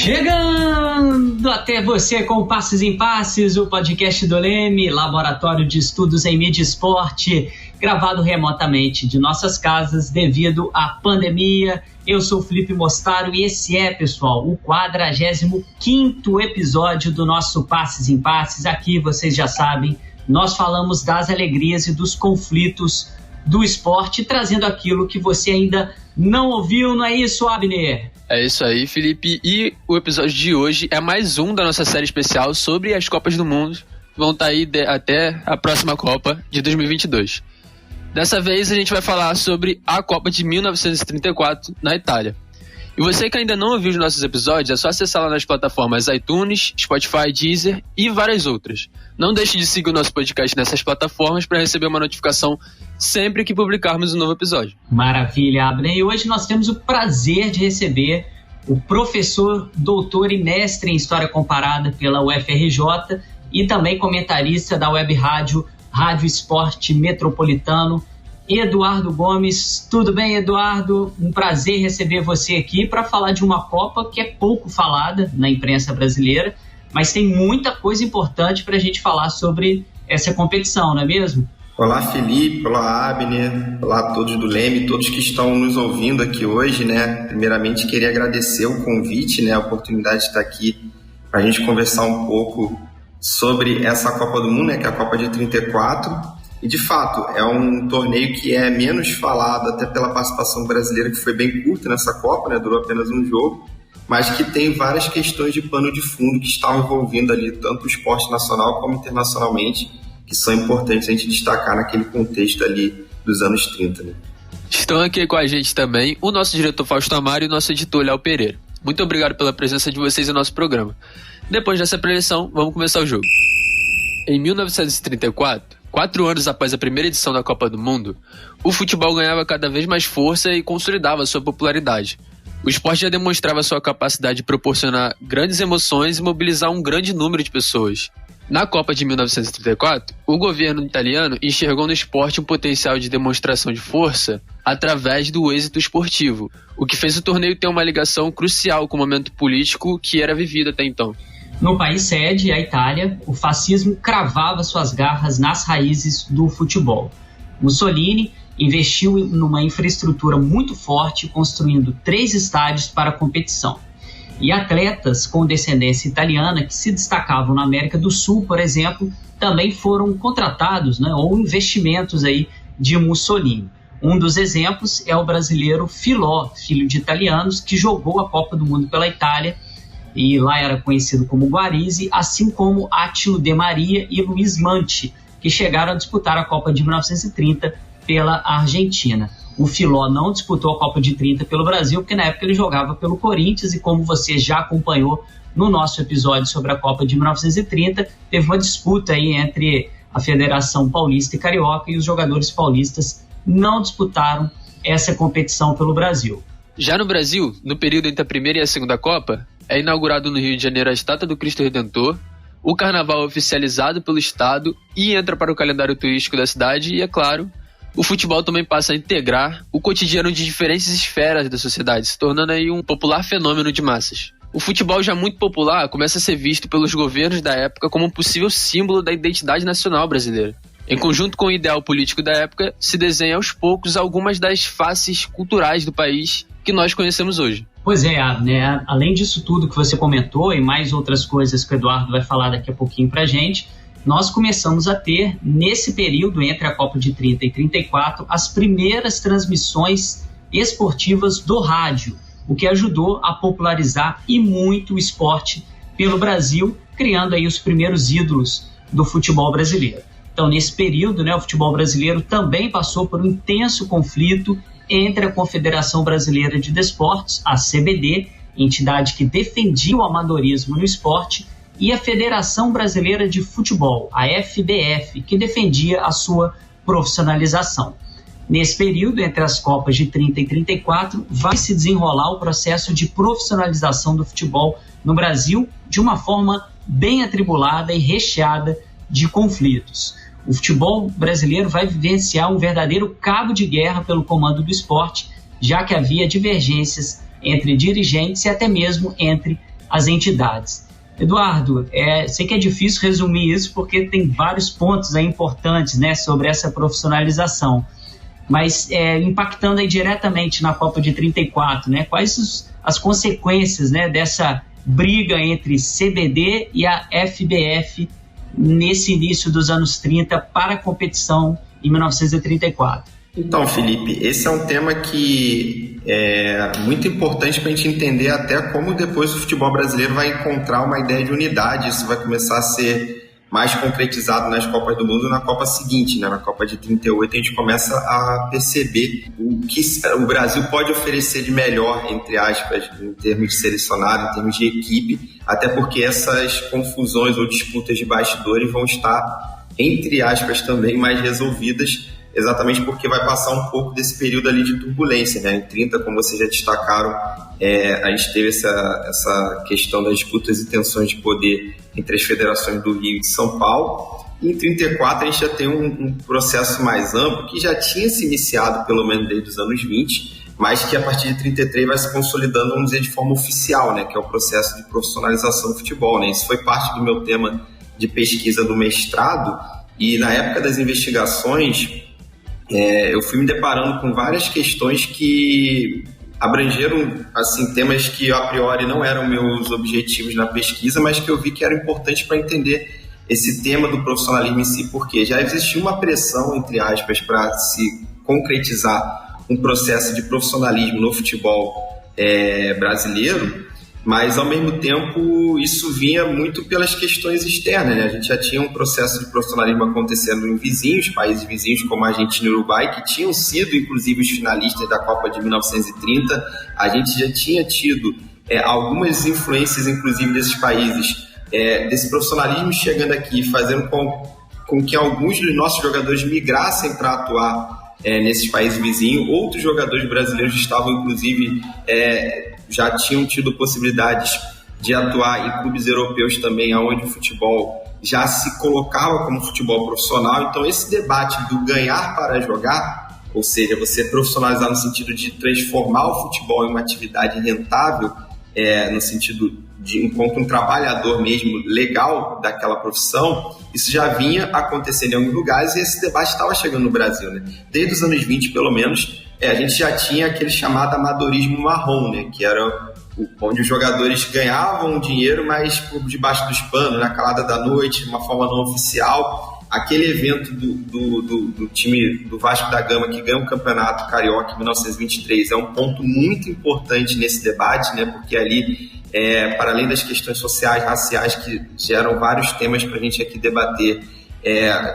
Chegando até você com Passes em Passes, o podcast do Leme, laboratório de estudos em mídia e esporte, gravado remotamente de nossas casas devido à pandemia. Eu sou o Felipe Mostaro e esse é, pessoal, o 45º episódio do nosso Passes em Passes. Aqui, vocês já sabem, nós falamos das alegrias e dos conflitos do esporte, trazendo aquilo que você ainda não ouviu, não é isso, Abner? É isso aí, Felipe, e o episódio de hoje é mais um da nossa série especial sobre as Copas do Mundo, que vão estar aí até a próxima Copa de 2022. Dessa vez a gente vai falar sobre a Copa de 1934 na Itália. E você que ainda não ouviu os nossos episódios, é só acessar lá nas plataformas iTunes, Spotify, Deezer e várias outras. Não deixe de seguir o nosso podcast nessas plataformas para receber uma notificação sempre que publicarmos um novo episódio. Maravilha, Abner. E hoje nós temos o prazer de receber o professor, doutor e mestre em História Comparada pela UFRJ e também comentarista da web rádio Esporte Metropolitano, Eduardo Gomes. Tudo bem, Eduardo? Um prazer receber você aqui para falar de uma Copa que é pouco falada na imprensa brasileira, mas tem muita coisa importante para a gente falar sobre essa competição, não é mesmo? Olá, Felipe, olá, Abner, olá a todos do Leme, todos que estão nos ouvindo aqui hoje, né? Primeiramente, queria agradecer o convite, né? A oportunidade de estar aqui para a gente conversar um pouco sobre essa Copa do Mundo, né? Que é a Copa de 34. E, de fato, é um torneio que é menos falado, até pela participação brasileira, que foi bem curta nessa Copa, né? Durou apenas um jogo, mas que tem várias questões de pano de fundo que estavam envolvendo ali tanto o esporte nacional como internacionalmente, que são importantes a gente destacar naquele contexto ali dos anos 30. Né? Estão aqui com a gente também o nosso diretor Fausto Amaro e o nosso editor Léo Pereira. Muito obrigado pela presença de vocês no nosso programa. Depois dessa preleção, vamos começar o jogo. Em 1934, 4 anos após a primeira edição da Copa do Mundo, o futebol ganhava cada vez mais força e consolidava sua popularidade. O esporte já demonstrava sua capacidade de proporcionar grandes emoções e mobilizar um grande número de pessoas. Na Copa de 1934, o governo italiano enxergou no esporte um potencial de demonstração de força através do êxito esportivo, o que fez o torneio ter uma ligação crucial com o momento político que era vivido até então. No país sede, a Itália, o fascismo cravava suas garras nas raízes do futebol. Mussolini investiu numa infraestrutura muito forte, construindo 3 estádios para a competição. E atletas com descendência italiana que se destacavam na América do Sul, por exemplo, também foram contratados, né, ou investimentos aí de Mussolini. Um dos exemplos é o brasileiro Filó, filho de italianos, que jogou a Copa do Mundo pela Itália e lá era conhecido como Guarizzi, assim como Átilo De Maria e Luiz Manti, que chegaram a disputar a Copa de 1930 pela Argentina. O Filó não disputou a Copa de 30 pelo Brasil, porque na época ele jogava pelo Corinthians e, como você já acompanhou no nosso episódio sobre a Copa de 1930, teve uma disputa aí entre a Federação Paulista e Carioca e os jogadores paulistas não disputaram essa competição pelo Brasil. Já no Brasil, no período entre a primeira e a segunda Copa, é inaugurado no Rio de Janeiro a Estátua do Cristo Redentor, o carnaval é oficializado pelo Estado e entra para o calendário turístico da cidade e, é claro, o futebol também passa a integrar o cotidiano de diferentes esferas da sociedade, se tornando aí um popular fenômeno de massas. O futebol, já muito popular, começa a ser visto pelos governos da época como um possível símbolo da identidade nacional brasileira. Em conjunto com o ideal político da época, se desenha aos poucos algumas das faces culturais do país que nós conhecemos hoje. Pois é, né? Além disso tudo que você comentou e mais outras coisas que o Eduardo vai falar daqui a pouquinho pra gente, nós começamos a ter, nesse período entre a Copa de 30 e 34, as primeiras transmissões esportivas do rádio, o que ajudou a popularizar e muito o esporte pelo Brasil, criando aí os primeiros ídolos do futebol brasileiro. Então, nesse período, né, o futebol brasileiro também passou por um intenso conflito entre a Confederação Brasileira de Desportos, a CBD, entidade que defendia o amadorismo no esporte, e a Federação Brasileira de Futebol, a FBF, que defendia a sua profissionalização. Nesse período, entre as Copas de 30 e 34, vai se desenrolar o processo de profissionalização do futebol no Brasil de uma forma bem atribulada e recheada de conflitos. O futebol brasileiro vai vivenciar um verdadeiro cabo de guerra pelo comando do esporte, já que havia divergências entre dirigentes e até mesmo entre as entidades. Eduardo, sei que é difícil resumir isso porque tem vários pontos aí importantes, né, sobre essa profissionalização, mas impactando aí diretamente na Copa de 34, né, quais as consequências, né, dessa briga entre CBD e a FBF nesse início dos anos 30 para a competição em 1934? Então, Felipe, esse é um tema que é muito importante para a gente entender até como depois o futebol brasileiro vai encontrar uma ideia de unidade. Isso vai começar a ser mais concretizado nas Copas do Mundo na Copa seguinte, né? Na Copa de 38 a gente começa a perceber o que o Brasil pode oferecer de melhor, entre aspas, em termos de selecionado, em termos de equipe, até porque essas confusões ou disputas de bastidores vão estar, entre aspas, também mais resolvidas, exatamente porque vai passar um pouco desse período ali de turbulência, né? Em 30, como vocês já destacaram, a gente teve essa questão das disputas e tensões de poder entre as federações do Rio e de São Paulo. E em 34 a gente já tem um processo mais amplo que já tinha se iniciado pelo menos desde os anos 20, mas que a partir de 33 vai se consolidando, vamos dizer, de forma oficial, né? Que é o processo de profissionalização do futebol, né? Isso foi parte do meu tema de pesquisa do mestrado, e na época das investigações eu fui me deparando com várias questões que abrangeram assim, temas que a priori não eram meus objetivos na pesquisa, mas que eu vi que eram importantes para entender esse tema do profissionalismo em si, porque já existia uma pressão, entre aspas, para se concretizar um processo de profissionalismo no futebol brasileiro, mas, ao mesmo tempo, isso vinha muito pelas questões externas, né? A gente já tinha um processo de profissionalismo acontecendo em países vizinhos como a Argentina e o Uruguai, que tinham sido, inclusive, os finalistas da Copa de 1930. A gente já tinha tido algumas influências, inclusive, desses países, desse profissionalismo chegando aqui, fazendo com que alguns dos nossos jogadores migrassem para atuar nesses países vizinhos. Outros jogadores brasileiros estavam, inclusive, já tinham tido possibilidades de atuar em clubes europeus também, onde o futebol já se colocava como futebol profissional. Então, esse debate do ganhar para jogar, ou seja, você profissionalizar no sentido de transformar o futebol em uma atividade rentável, no sentido de enquanto um trabalhador mesmo legal daquela profissão, isso já vinha acontecendo em alguns lugares, e esse debate estava chegando no Brasil, né? Desde os anos 20, pelo menos, a gente já tinha aquele chamado amadorismo marrom, né? Que era onde os jogadores ganhavam dinheiro, mas por debaixo dos panos, na calada da noite, de uma forma não oficial. Aquele evento do time do Vasco da Gama, que ganha o Campeonato Carioca em 1923, é um ponto muito importante nesse debate, né? Porque ali, para além das questões sociais, raciais, que geram vários temas para a gente aqui debater,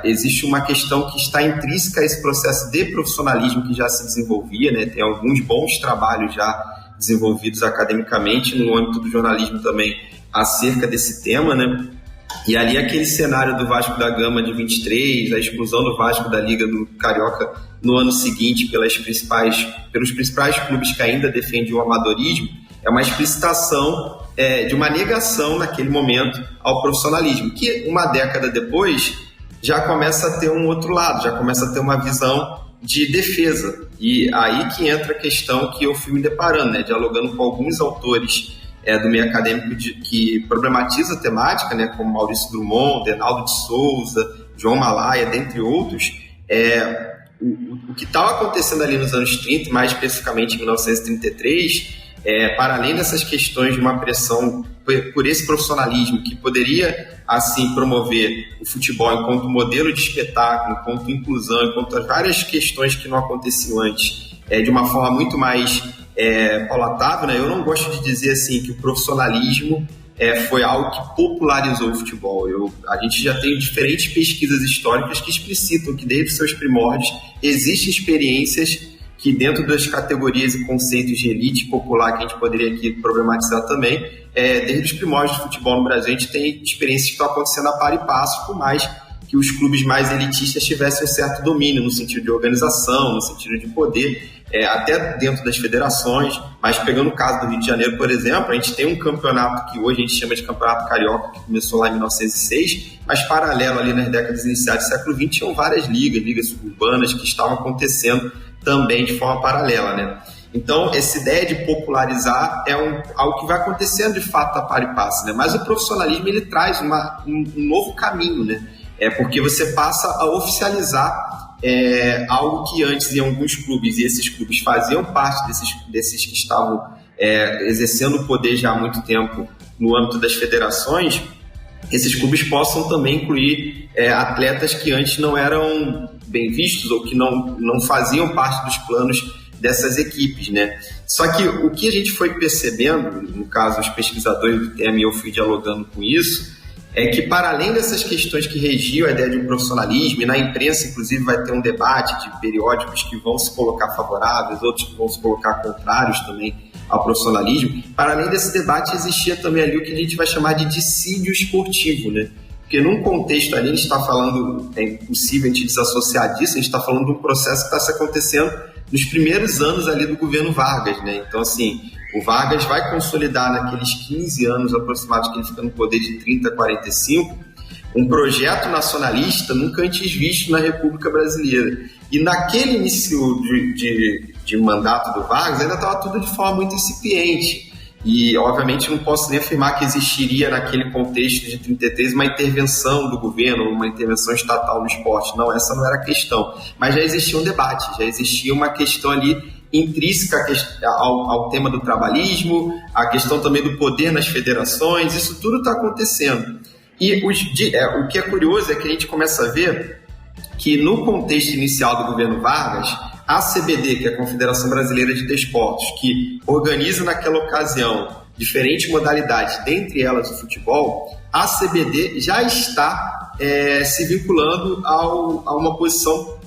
existe uma questão que está intrínseca a esse processo de profissionalismo que já se desenvolvia, né? Tem alguns bons trabalhos já desenvolvidos academicamente no âmbito do jornalismo também acerca desse tema, né? E ali aquele cenário do Vasco da Gama de 23, a exclusão do Vasco da Liga do Carioca no ano seguinte pelos principais clubes que ainda defendem o amadorismo, é uma explicitação de uma negação naquele momento ao profissionalismo, que uma década depois já começa a ter um outro lado, já começa a ter uma visão de defesa. E aí que entra a questão que eu fui me deparando, né, dialogando com alguns autores do meio acadêmico que problematiza a temática, né, como Maurício Drummond, Denaldo de Souza, João Malaya, dentre outros. O que estava acontecendo ali nos anos 30, mais especificamente em 1933, para além dessas questões de uma pressão por esse profissionalismo que poderia, assim, promover o futebol enquanto modelo de espetáculo, enquanto inclusão, enquanto as várias questões que não aconteciam antes, de uma forma muito mais palatável, né? Eu não gosto de dizer assim que o profissionalismo foi algo que popularizou o futebol. A gente já tem diferentes pesquisas históricas que explicitam que desde os seus primórdios existem experiências que, dentro das categorias e conceitos de elite popular que a gente poderia aqui problematizar também, desde os primórdios do futebol no Brasil, a gente tem experiências que estão acontecendo a par e passo, por mais que os clubes mais elitistas tivessem um certo domínio no sentido de organização, no sentido de poder, até dentro das federações. Mas pegando o caso do Rio de Janeiro, por exemplo, a gente tem um campeonato que hoje a gente chama de Campeonato Carioca, que começou lá em 1906, mas paralelo ali nas décadas iniciais do século XX, tinham várias ligas suburbanas que estavam acontecendo também de forma paralela, né? Então, essa ideia de popularizar é algo que vai acontecendo de fato a par e passo, né? Mas o profissionalismo, ele traz um novo caminho, né? Porque você passa a oficializar algo que antes em alguns clubes, e esses clubes faziam parte desses que estavam exercendo o poder já há muito tempo no âmbito das federações, esses clubes possam também incluir atletas que antes não eram bem vistos ou que não faziam parte dos planos dessas equipes, né? Só que o que a gente foi percebendo, no caso os pesquisadores do tema e eu fui dialogando com isso, é que para além dessas questões que regiam a ideia de um profissionalismo, e na imprensa inclusive vai ter um debate de periódicos que vão se colocar favoráveis, outros que vão se colocar contrários também ao profissionalismo, para além desse debate existia também ali o que a gente vai chamar de dissídio esportivo, né? Porque num contexto ali a gente está falando, é impossível a gente desassociar disso, a gente está falando de um processo que está se acontecendo nos primeiros anos ali do governo Vargas, né? Então, assim, o Vargas vai consolidar naqueles 15 anos aproximados que ele fica no poder de 30 a 45, um projeto nacionalista nunca antes visto na República Brasileira. E naquele início de mandato do Vargas ainda estava tudo de forma muito incipiente. E, obviamente, não posso nem afirmar que existiria naquele contexto de 33 uma intervenção do governo, uma intervenção estatal no esporte. Não, essa não era a questão. Mas já existia um debate, já existia uma questão ali intrínseca ao tema do trabalhismo, a questão também do poder nas federações, isso tudo está acontecendo. E o que é curioso é que a gente começa a ver que no contexto inicial do governo Vargas, a CBD, que é a Confederação Brasileira de Desportos, que organiza naquela ocasião diferentes modalidades, dentre elas o futebol, a CBD já está se vinculando a uma posição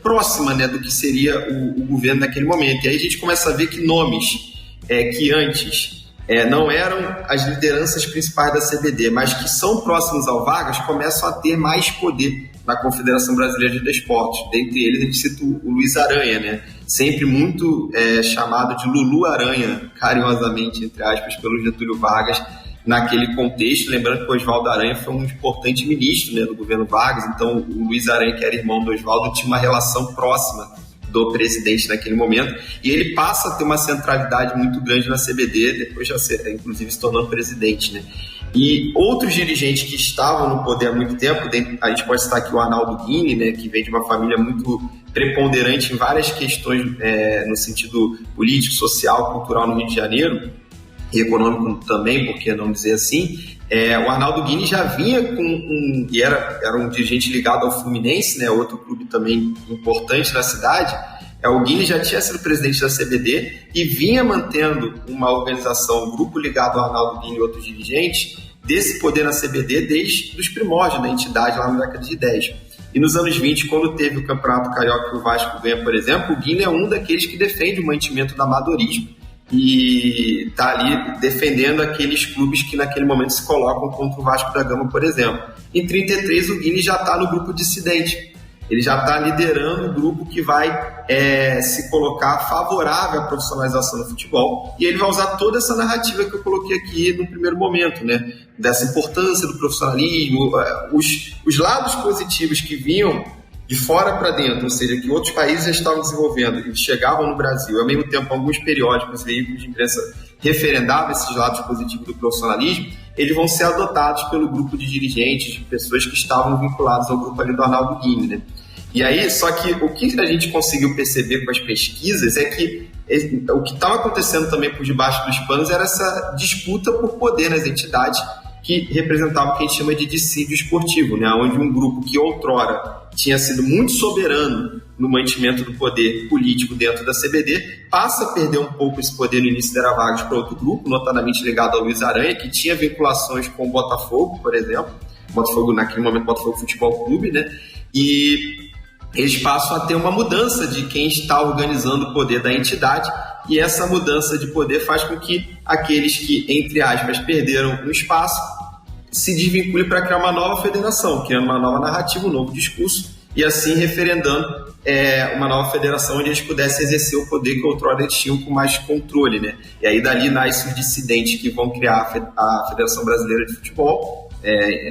próxima, né, do que seria o governo naquele momento. E aí a gente começa a ver que nomes que antes não eram as lideranças principais da CBD, mas que são próximos ao Vargas, começam a ter mais poder na Confederação Brasileira de Desportos. Dentre eles, a gente cita o Luiz Aranha, né? Sempre muito chamado de Lulu Aranha, carinhosamente, entre aspas, pelo Getúlio Vargas, naquele contexto. Lembrando que o Oswaldo Aranha foi um importante ministro, né, do governo Vargas, então o Luiz Aranha, que era irmão do Oswaldo, tinha uma relação próxima do presidente naquele momento, e ele passa a ter uma centralidade muito grande na CBD, depois já inclusive se tornando presidente, né? E outros dirigentes que estavam no poder há muito tempo, a gente pode citar aqui o Arnaldo Guini, né, que vem de uma família muito preponderante em várias questões no sentido político, social, cultural no Rio de Janeiro, e econômico também, por que não dizer assim. O Arnaldo Guini já vinha e era um dirigente ligado ao Fluminense, né, outro clube também importante na cidade. O Guini já tinha sido presidente da CBD e vinha mantendo uma organização, um grupo ligado ao Arnaldo Guini e outros dirigentes, desse poder na CBD desde os primórdios da entidade, lá na década de 10. E nos anos 20, quando teve o Campeonato Carioca que o Vasco ganha, por exemplo, o Guini é um daqueles que defende o mantimento do amadorismo e está ali defendendo aqueles clubes que naquele momento se colocam contra o Vasco da Gama, por exemplo. Em 33, o Guini já está no grupo dissidente. Ele já está liderando o grupo que vai se colocar favorável à profissionalização do futebol, e ele vai usar toda essa narrativa que eu coloquei aqui no primeiro momento, né? Dessa importância do profissionalismo, os lados positivos que vinham de fora para dentro, ou seja, que outros países já estavam desenvolvendo e chegavam no Brasil. Ao mesmo tempo, alguns periódicos, veículos de imprensa referendavam esses lados positivos do profissionalismo, eles vão ser adotados pelo grupo de dirigentes, de pessoas que estavam vinculadas ao grupo ali do Arnaldo Guini, né? E aí, só que o que a gente conseguiu perceber com as pesquisas é que o que estava acontecendo também por debaixo dos panos era essa disputa por poder nas entidades que representavam o que a gente chama de dissídio esportivo, né? Onde um grupo que outrora tinha sido muito soberano no mantimento do poder político dentro da CBD, passa a perder um pouco esse poder no início da Vargas para outro grupo, notadamente ligado ao Luiz Aranha, que tinha vinculações com o Botafogo, por exemplo. Botafogo, naquele momento, Botafogo Futebol Clube, né? E eles passam a ter uma mudança de quem está organizando o poder da entidade, e essa mudança de poder faz com que aqueles que, entre aspas, perderam um espaço se desvinculem para criar uma nova federação, criando uma nova narrativa, um novo discurso, e assim referendando uma nova federação onde eles pudessem exercer o poder que outrora eles tinham com mais controle, né? E aí dali nasce os dissidentes que vão criar a Federação Brasileira de Futebol,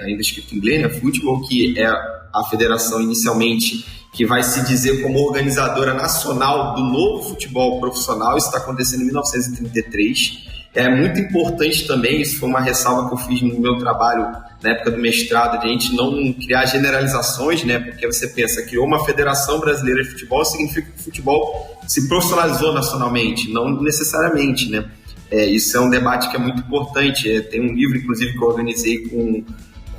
ainda escrito em inglês, né? Futebol, que é a federação inicialmente que vai se dizer como organizadora nacional do novo futebol profissional. Isso está acontecendo em 1933. É muito importante também, isso foi uma ressalva que eu fiz no meu trabalho na época do mestrado, de a gente não criar generalizações, né? Porque você pensa, criou uma Federação Brasileira de Futebol, significa que o futebol se profissionalizou nacionalmente, não necessariamente, né? Isso é um debate que é muito importante. Tem um livro, inclusive, que eu organizei com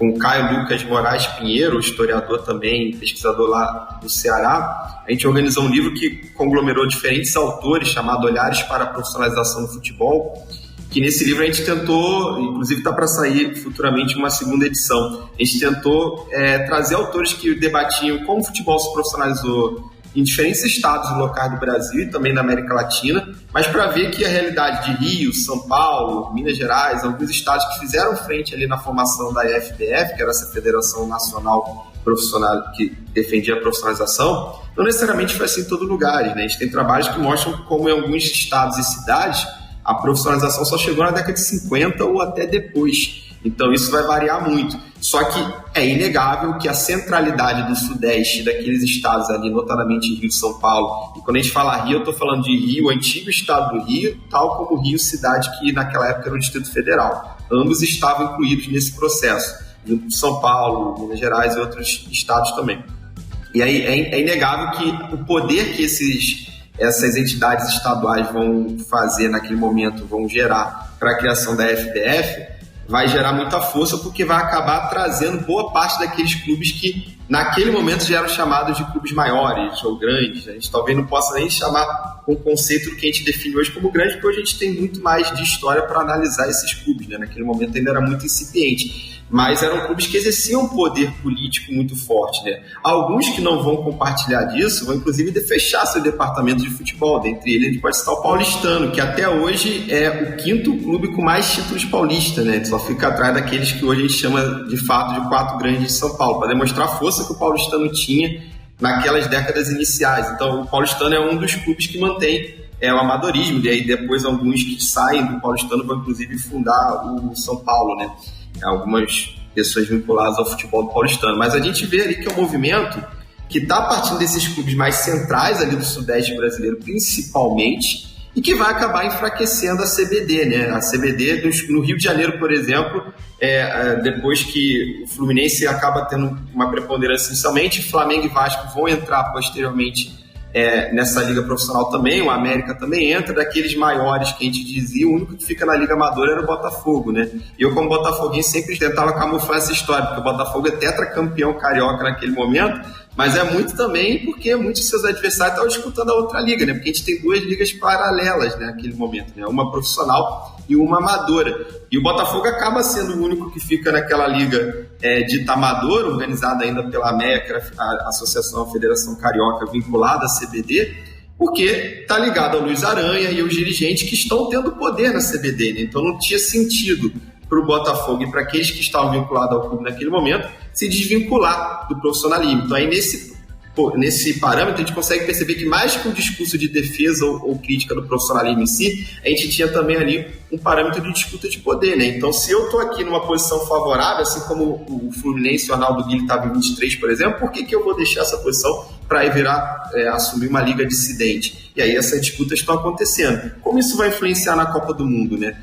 o Caio Lucas Moraes Pinheiro, historiador também, pesquisador lá do Ceará. A gente organizou um livro que conglomerou diferentes autores, chamado Olhares para a Profissionalização do Futebol, que nesse livro a gente tentou, inclusive está para sair futuramente uma segunda edição, a gente tentou trazer autores que debatiam como o futebol se profissionalizou em diferentes estados e locais do Brasil e também da América Latina, mas para ver que a realidade de Rio, São Paulo, Minas Gerais, alguns estados que fizeram frente ali na formação da FBF, que era essa Federação Nacional Profissional que defendia a profissionalização, não necessariamente foi assim em todo lugar, né? A gente tem trabalhos que mostram como em alguns estados e cidades a profissionalização só chegou na década de 50 ou até depois. Então isso vai variar muito. Só que é inegável que a centralidade do Sudeste, daqueles estados ali, notadamente Rio e São Paulo, e quando a gente fala Rio, eu estou falando de Rio, o antigo estado do Rio, tal como Rio, cidade que naquela época era o Distrito Federal. Ambos estavam incluídos nesse processo, junto com São Paulo, Minas Gerais e outros estados também. E aí é inegável que o poder que essas entidades estaduais vão fazer naquele momento, vão gerar para a criação da FBF, vai gerar muita força, porque vai acabar trazendo boa parte daqueles clubes que naquele momento já eram chamados de clubes maiores ou grandes. A gente talvez não possa nem chamar com o conceito que a gente define hoje como grande, porque hoje a gente tem muito mais de história para analisar esses clubes, né? Naquele momento ainda era muito incipiente, mas eram clubes que exerciam um poder político muito forte, né? Alguns que não vão compartilhar disso vão inclusive fechar seu departamento de futebol. Dentre eles a gente pode citar o Paulistano, que até hoje é o 5º clube com mais títulos paulistas, né? Só fica atrás daqueles que hoje a gente chama de fato de 4 grandes de São Paulo, para demonstrar a força que o Paulistano tinha naquelas décadas iniciais. Então o Paulistano é um dos clubes que mantém o amadorismo, e aí depois alguns que saem do Paulistano vão inclusive fundar o São Paulo, né? Algumas pessoas vinculadas ao futebol do paulistano, mas a gente vê ali que é um movimento que está partindo desses clubes mais centrais ali do Sudeste brasileiro, principalmente, e que vai acabar enfraquecendo a CBD, né? A CBD no Rio de Janeiro, por exemplo, depois que o Fluminense acaba tendo uma preponderância inicialmente, Flamengo e Vasco vão entrar posteriormente nessa liga profissional também, o América também entra, daqueles maiores que a gente dizia, o único que fica na liga amadora era o Botafogo, né? E eu, como botafoguense, sempre tentava camuflar essa história, porque o Botafogo é tetracampeão carioca naquele momento, mas é muito também porque muitos de seus adversários estavam disputando a outra liga, né? Porque a gente tem 2 ligas paralelas, né, naquele momento, né? Uma profissional e uma amadora. E o Botafogo acaba sendo o único que fica naquela liga dita amadora, organizada ainda pela AMEA, que era a Associação, a Federação Carioca, vinculada à CBD, porque está ligado ao Luiz Aranha e aos dirigentes que estão tendo poder na CBD, né? Então não tinha sentido para o Botafogo e para aqueles que estavam vinculados ao clube naquele momento se desvincular do profissionalismo. Então aí nesse parâmetro a gente consegue perceber que mais que um discurso de defesa ou crítica do profissionalismo em si, a gente tinha também ali um parâmetro de disputa de poder, né? Então se eu estou aqui numa posição favorável, assim como o Fluminense e o Arnaldo Guilherme estava em 23, por exemplo, por que eu vou deixar essa posição para assumir uma liga dissidente? E aí essas disputas estão acontecendo. Como isso vai influenciar na Copa do Mundo, né?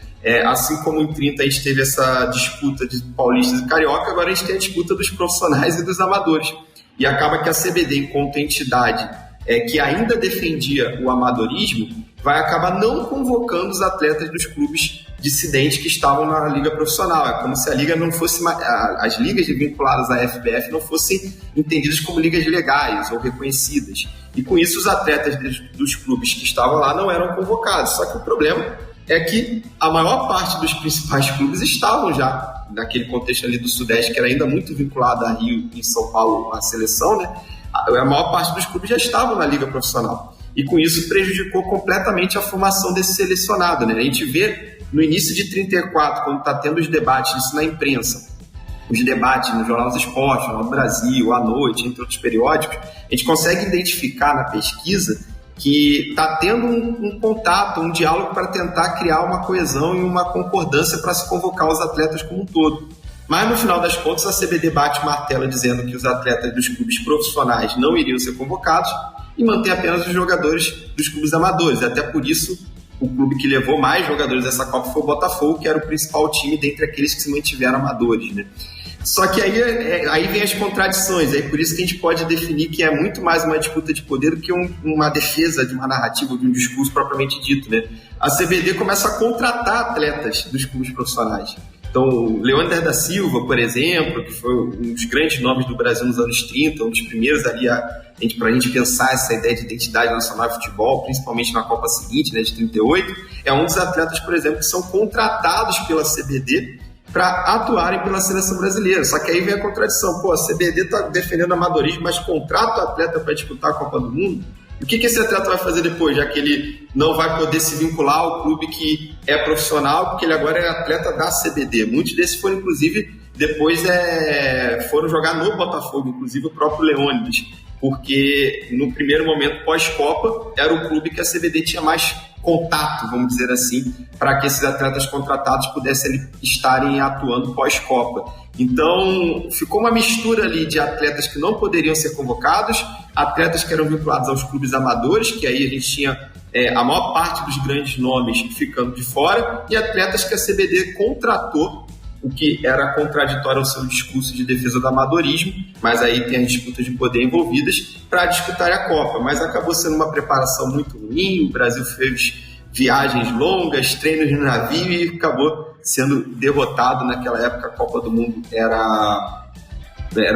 Assim como em 30 a gente teve essa disputa de paulistas e carioca, agora a gente tem a disputa dos profissionais e dos amadores. E acaba que a CBD, enquanto entidade que ainda defendia o amadorismo, vai acabar não convocando os atletas dos clubes dissidentes que estavam na liga profissional. É como se a liga não fosse as ligas vinculadas à FBF não fossem entendidas como ligas legais ou reconhecidas. E com isso os atletas dos clubes que estavam lá não eram convocados. Só que o problema é que a maior parte dos principais clubes estavam já naquele contexto ali do Sudeste, que era ainda muito vinculado a Rio e São Paulo, a seleção, né? A maior parte dos clubes já estavam na liga profissional. E com isso prejudicou completamente a formação desse selecionado, né? A gente vê no início de 34, quando está tendo os debates, isso na imprensa, os debates no Jornal dos Esportes, no Brasil, à noite, entre outros periódicos, a gente consegue identificar na pesquisa que está tendo um contato, um diálogo para tentar criar uma coesão e uma concordância para se convocar os atletas como um todo. Mas, no final das contas, a CBD bate o martelo dizendo que os atletas dos clubes profissionais não iriam ser convocados e mantém apenas os jogadores dos clubes amadores. Até por isso, o clube que levou mais jogadores dessa Copa foi o Botafogo, que era o principal time dentre aqueles que se mantiveram amadores, né? Só que aí vem as contradições, aí por isso que a gente pode definir que é muito mais uma disputa de poder do que uma defesa de uma narrativa, de um discurso propriamente dito, né? A CBD começa a contratar atletas dos clubes profissionais. Então, o Leônidas da Silva, por exemplo, que foi um dos grandes nomes do Brasil nos anos 30, um dos primeiros ali para a gente pensar essa ideia de identidade nacional de futebol, principalmente na Copa seguinte, né, de 38, é um dos atletas, por exemplo, que são contratados pela CBD para atuarem pela seleção brasileira. Só que aí vem a contradição. Pô, a CBD está defendendo amadorismo, mas contrata o atleta para disputar a Copa do Mundo. E o que esse atleta vai fazer depois, já que ele não vai poder se vincular ao clube que é profissional, porque ele agora é atleta da CBD? Muitos desses foram, inclusive, depois foram jogar no Botafogo, inclusive o próprio Leônidas, porque no primeiro momento pós-Copa era o clube que a CBD tinha mais contato, vamos dizer assim, para que esses atletas contratados pudessem estarem atuando pós-Copa. Então, ficou uma mistura ali de atletas que não poderiam ser convocados, atletas que eram vinculados aos clubes amadores, que aí a gente tinha a maior parte dos grandes nomes ficando de fora, e atletas que a CBD contratou, o que era contraditório ao seu discurso de defesa do amadorismo, mas aí tem as disputas de poder envolvidas para disputar a Copa. Mas acabou sendo uma preparação muito ruim, o Brasil fez viagens longas, treinos no navio e acabou sendo derrotado. Naquela época a Copa do Mundo era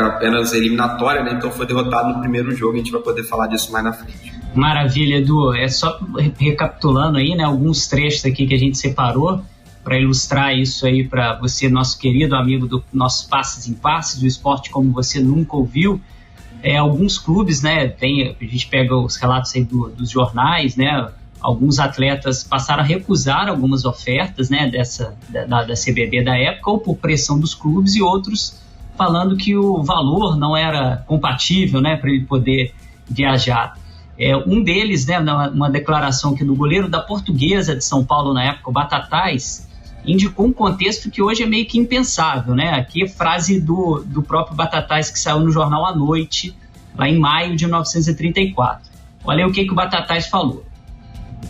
apenas eliminatória, né? Então foi derrotado no primeiro jogo, a gente vai poder falar disso mais na frente. Maravilha, Edu. Só recapitulando aí, né, alguns trechos aqui que a gente separou para ilustrar isso aí para você, nosso querido amigo do nosso Passes em Passes, do esporte como você nunca ouviu. Alguns clubes, né, a gente pega os relatos aí dos jornais, né, alguns atletas passaram a recusar algumas ofertas, né, da CBD da época, ou por pressão dos clubes, e outros falando que o valor não era compatível, né, para ele poder viajar. Um deles, né, uma declaração aqui do goleiro da Portuguesa de São Paulo na época, o Batatais, indicou um contexto que hoje é meio que impensável, né? Aqui frase do próprio Batatais, que saiu no jornal à noite, lá em maio de 1934. Olha aí o que o Batatais falou.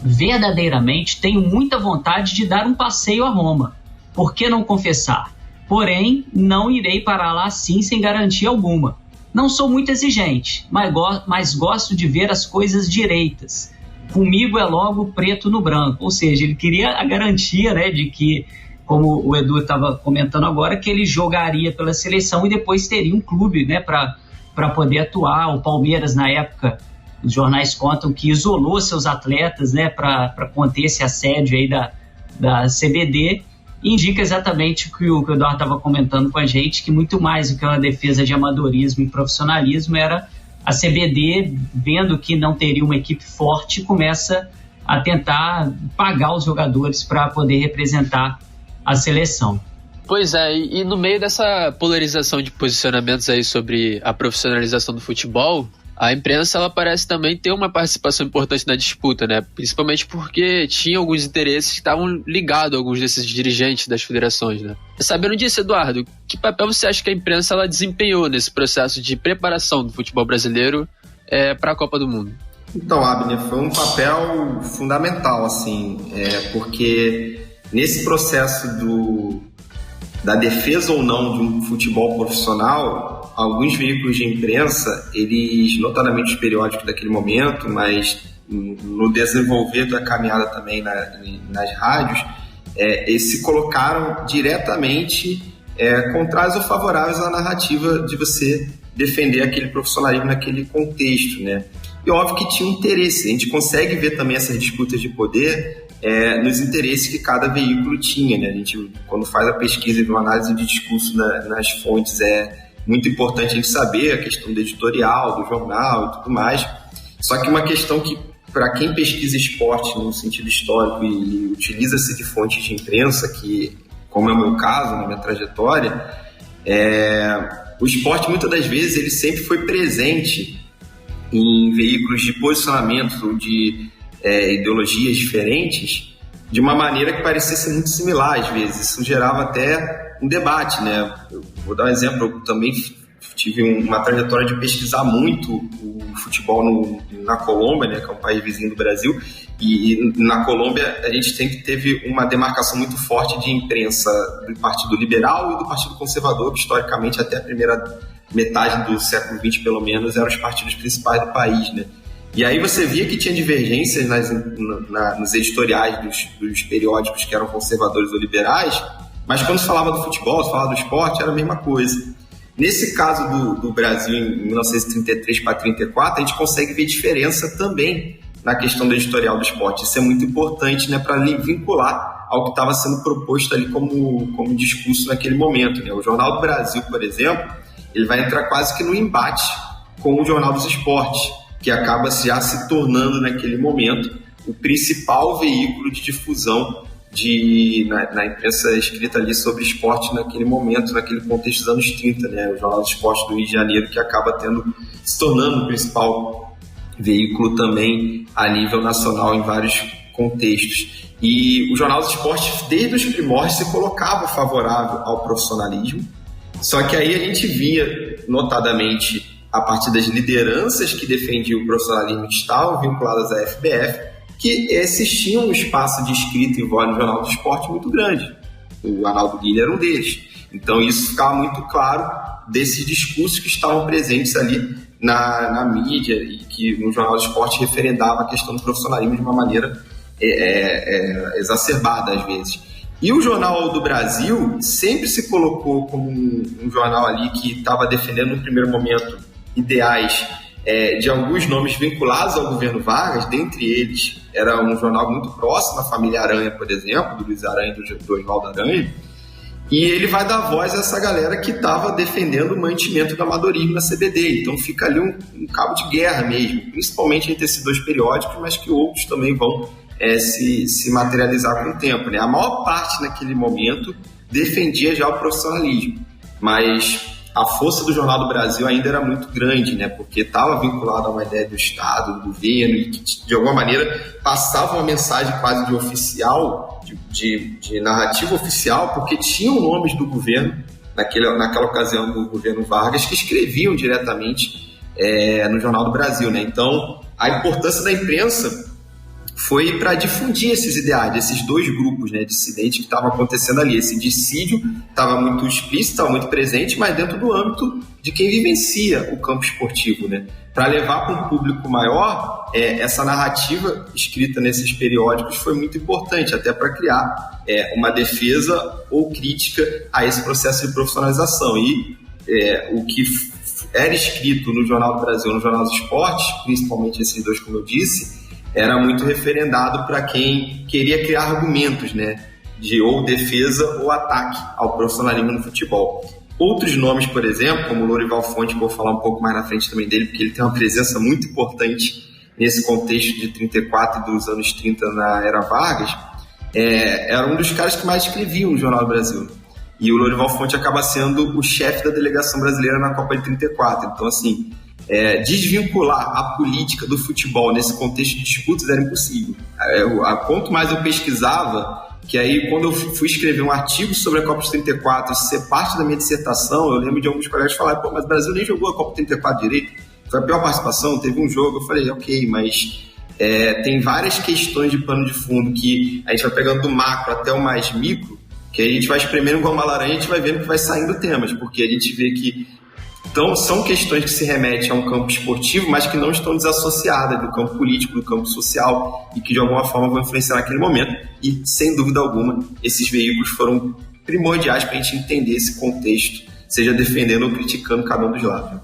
Verdadeiramente tenho muita vontade de dar um passeio a Roma. Por que não confessar? Porém, não irei para lá assim sem garantia alguma. Não sou muito exigente, mas gosto de ver as coisas direitas. Comigo é logo preto no branco. Ou seja, ele queria a garantia, né, de que, como o Edu estava comentando agora, que ele jogaria pela seleção e depois teria um clube, né, para poder atuar. O Palmeiras, na época, os jornais contam que isolou seus atletas, né, para conter esse assédio aí da CBD. Indica exatamente o que o Eduardo estava comentando com a gente, que muito mais do que uma defesa de amadorismo e profissionalismo era a CBD, vendo que não teria uma equipe forte, começa a tentar pagar os jogadores para poder representar a seleção. Pois é, e no meio dessa polarização de posicionamentos aí sobre a profissionalização do futebol, a imprensa ela parece também ter uma participação importante na disputa, né? Principalmente porque tinha alguns interesses que estavam ligados a alguns desses dirigentes das federações, né? Sabendo disso, Eduardo, que papel você acha que a imprensa ela desempenhou nesse processo de preparação do futebol brasileiro para a Copa do Mundo? Então, Abner, foi um papel fundamental, assim, porque nesse processo da defesa ou não de um futebol profissional, alguns veículos de imprensa, eles, notadamente os periódicos daquele momento, mas no desenvolver da caminhada também nas rádios, eles se colocaram diretamente contrários ou favoráveis à narrativa de você defender aquele profissionalismo naquele contexto, né? E óbvio que tinha um interesse. A gente consegue ver também essas disputas de poder nos interesses que cada veículo tinha, né? A gente, quando faz a pesquisa de uma análise de discurso nas fontes, muito importante a gente saber a questão do editorial, do jornal e tudo mais. Só que uma questão que, para quem pesquisa esporte no sentido histórico e utiliza-se de fontes de imprensa, que, como é o meu caso, na minha trajetória, o esporte, muitas das vezes, ele sempre foi presente em veículos de posicionamentos ou de ideologias diferentes, de uma maneira que parecia ser muito similar às vezes. Isso gerava até um debate, né? Eu vou dar um exemplo, eu também tive uma trajetória de pesquisar muito o futebol na Colômbia, né, que é um país vizinho do Brasil, e na Colômbia a gente sempre teve uma demarcação muito forte de imprensa do Partido Liberal e do Partido Conservador, que historicamente até a primeira metade do século XX, pelo menos, eram os partidos principais do país, né? E aí você via que tinha divergências nos editoriais dos periódicos que eram conservadores ou liberais, mas quando se falava do futebol, se falava do esporte, era a mesma coisa. Nesse caso do Brasil, em 1933 para 1934, a gente consegue ver diferença também na questão do editorial do esporte. Isso é muito importante, né, para vincular ao que estava sendo proposto ali como discurso naquele momento, né? O Jornal do Brasil, por exemplo, ele vai entrar quase que no embate com o Jornal dos Esportes, que acaba já se tornando, naquele momento, o principal veículo de difusão na imprensa escrita ali sobre esporte naquele momento, naquele contexto dos anos 30, né? O Jornal do Esporte do Rio de Janeiro, que acaba se tornando o principal veículo também a nível nacional em vários contextos. E o Jornal do Esporte, desde os primórdios, se colocava favorável ao profissionalismo, só que aí a gente via, notadamente, a partir das lideranças que defendiam o profissionalismo que estavam vinculadas à FBF, que existia um espaço de escrita e voz no Jornal do Esporte muito grande. O Arnaldo Guilherme era um deles. Então isso ficava muito claro desses discursos que estavam presentes ali na mídia e que no Jornal do Esporte referendava a questão do profissionalismo de uma maneira exacerbada às vezes. E o Jornal do Brasil sempre se colocou como um jornal ali que estava defendendo no primeiro momento ideais de alguns nomes vinculados ao governo Vargas. Dentre eles era um jornal muito próximo à família Aranha, por exemplo, do Luiz Aranha e do Oswaldo Aranha, e ele vai dar voz a essa galera que estava defendendo o mantimento do amadorismo na CBD. Então fica ali um cabo de guerra mesmo, principalmente entre esses dois periódicos, mas que outros também vão se materializar com o tempo, né? A maior parte naquele momento defendia já o profissionalismo, mas a força do Jornal do Brasil ainda era muito grande, né? Porque estava vinculado a uma ideia do Estado, do governo, e que de alguma maneira passava uma mensagem quase de oficial, de narrativa oficial, porque tinham nomes do governo, naquela ocasião do governo Vargas, que escreviam diretamente no Jornal do Brasil, né? Então, a importância da imprensa foi para difundir esses ideais, esses dois grupos, né, dissidentes que estavam acontecendo ali. Esse dissídio estava muito explícito, estava muito presente, mas dentro do âmbito de quem vivencia o campo esportivo, né? Para levar para um público maior, essa narrativa escrita nesses periódicos foi muito importante, até para criar uma defesa ou crítica a esse processo de profissionalização. E o que era escrito no Jornal do Brasil, no Jornal dos Esportes, principalmente esses dois, como eu disse, era muito referendado para quem queria criar argumentos, né, de ou defesa ou ataque ao profissionalismo no futebol. Outros nomes, por exemplo, como o Lorival Fonte, que eu vou falar um pouco mais na frente também dele, porque ele tem uma presença muito importante nesse contexto de 34 e dos anos 30 na era Vargas, era um dos caras que mais escreviam no Jornal do Brasil. E o Lorival Fonte acaba sendo o chefe da delegação brasileira na Copa de 34. Então, assim, desvincular a política do futebol nesse contexto de disputas era impossível. Quanto mais eu pesquisava, que aí quando eu fui escrever um artigo sobre a Copa de 34, ser parte da minha dissertação, eu lembro de alguns colegas falarem, mas o Brasil nem jogou a Copa de 34 direito, foi a pior participação, teve um jogo. Eu falei, ok, mas tem várias questões de pano de fundo que a gente vai pegando do macro até o mais micro, que a gente vai espremendo igual uma laranja e a gente vai vendo que vai saindo temas, porque a gente vê que são questões que se remetem a um campo esportivo, mas que não estão desassociadas do campo político, do campo social, e que de alguma forma vão influenciar naquele momento. E, sem dúvida alguma, esses veículos foram primordiais para a gente entender esse contexto, seja defendendo ou criticando cada um dos lados.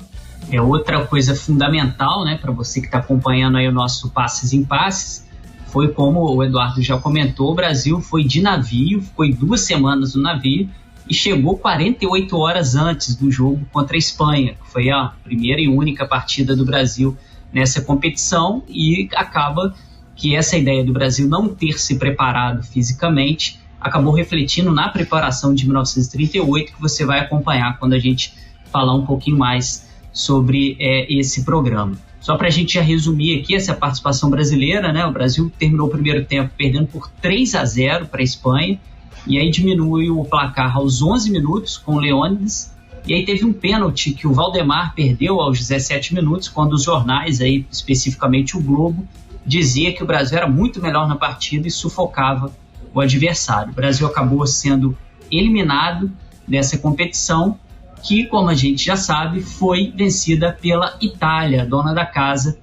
Outra coisa fundamental, né, para você que está acompanhando aí o nosso Passes em Passes, foi como o Eduardo já comentou, o Brasil foi de navio, foi 2 semanas no navio, e chegou 48 horas antes do jogo contra a Espanha, que foi a primeira e única partida do Brasil nessa competição, e acaba que essa ideia do Brasil não ter se preparado fisicamente acabou refletindo na preparação de 1938, que você vai acompanhar quando a gente falar um pouquinho mais sobre esse programa. Só para a gente já resumir aqui essa participação brasileira, né? O Brasil terminou o primeiro tempo perdendo por 3-0 para a Espanha, e aí diminui o placar aos 11 minutos com o Leônidas, e aí teve um pênalti que o Valdemar perdeu aos 17 minutos, quando os jornais, aí, especificamente o Globo, dizia que o Brasil era muito melhor na partida e sufocava o adversário. O Brasil acabou sendo eliminado dessa competição, que, como a gente já sabe, foi vencida pela Itália, dona da casa,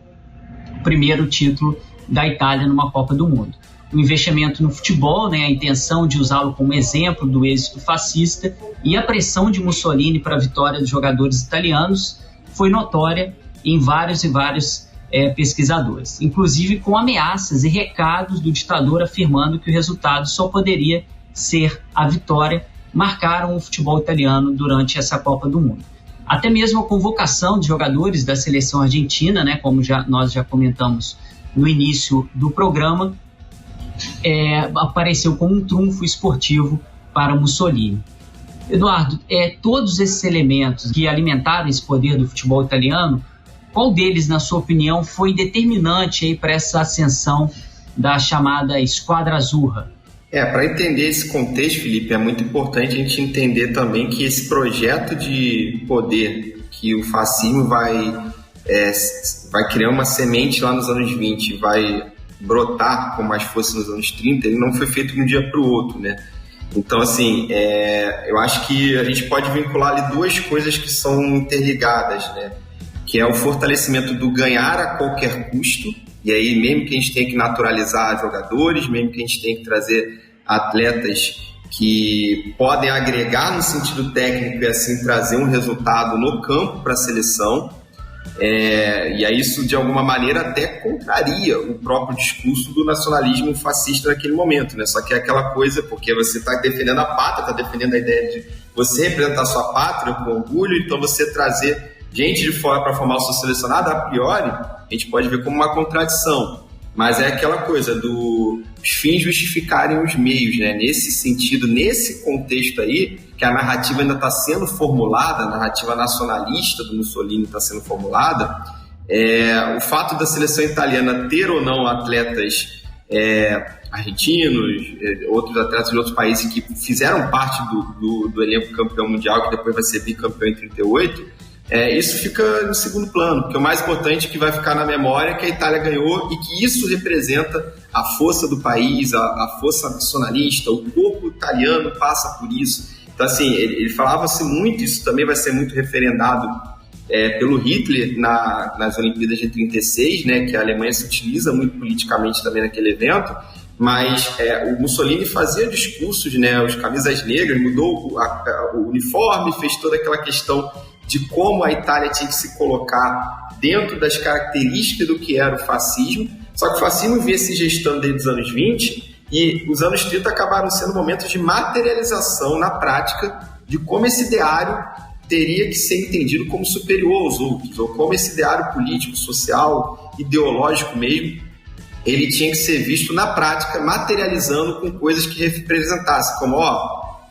o primeiro título da Itália numa Copa do Mundo. O investimento no futebol, né, a intenção de usá-lo como exemplo do êxito fascista e a pressão de Mussolini para a vitória dos jogadores italianos foi notória em vários e vários pesquisadores, inclusive com ameaças e recados do ditador afirmando que o resultado só poderia ser a vitória, marcaram o futebol italiano durante essa Copa do Mundo. Até mesmo a convocação de jogadores da seleção argentina, né, como nós já comentamos no início do programa, apareceu como um trunfo esportivo para Mussolini. Eduardo, todos esses elementos que alimentaram esse poder do futebol italiano, qual deles, na sua opinião, foi determinante para essa ascensão da chamada Esquadra Azzurra? Para entender esse contexto, Felipe, é muito importante a gente entender também que esse projeto de poder que o fascismo vai criar uma semente lá nos anos 20, vai brotar com mais força nos anos 30, ele não foi feito de um dia para o outro, né? Então, assim, eu acho que a gente pode vincular ali duas coisas que são interligadas, né? Que é o fortalecimento do ganhar a qualquer custo, e aí mesmo que a gente tenha que naturalizar jogadores, mesmo que a gente tenha que trazer atletas que podem agregar no sentido técnico e assim trazer um resultado no campo para a seleção, e aí isso de alguma maneira até contraria o próprio discurso do nacionalismo fascista naquele momento, né? Só que é aquela coisa, porque você está defendendo a pátria, está defendendo a ideia de você representar a sua pátria com orgulho, então você trazer gente de fora para formar o seu selecionado, a priori, a gente pode ver como uma contradição. Mas é aquela coisa dos fins justificarem os meios, né? Nesse sentido, nesse contexto aí, que a narrativa ainda está sendo formulada, a narrativa nacionalista do Mussolini está sendo formulada, o fato da seleção italiana ter ou não atletas argentinos, outros atletas de outros países que fizeram parte do elenco campeão mundial, que depois vai ser bicampeão em 38, isso fica no segundo plano, porque o mais importante que vai ficar na memória é que a Itália ganhou e que isso representa a força do país, a força nacionalista, o corpo italiano passa por isso. Então, assim, ele falava-se muito, isso também vai ser muito referendado pelo Hitler nas Olimpíadas de 36, né, que a Alemanha se utiliza muito politicamente também naquele evento, mas o Mussolini fazia discursos, né, os camisas negras, mudou o uniforme, fez toda aquela questão de como a Itália tinha que se colocar dentro das características do que era o fascismo. Só que o fascismo vinha se gestando desde os anos 20 e os anos 30 acabaram sendo momentos de materialização na prática de como esse ideário teria que ser entendido como superior aos outros, ou como esse ideário político, social, ideológico mesmo, ele tinha que ser visto na prática, materializando com coisas que representassem, como,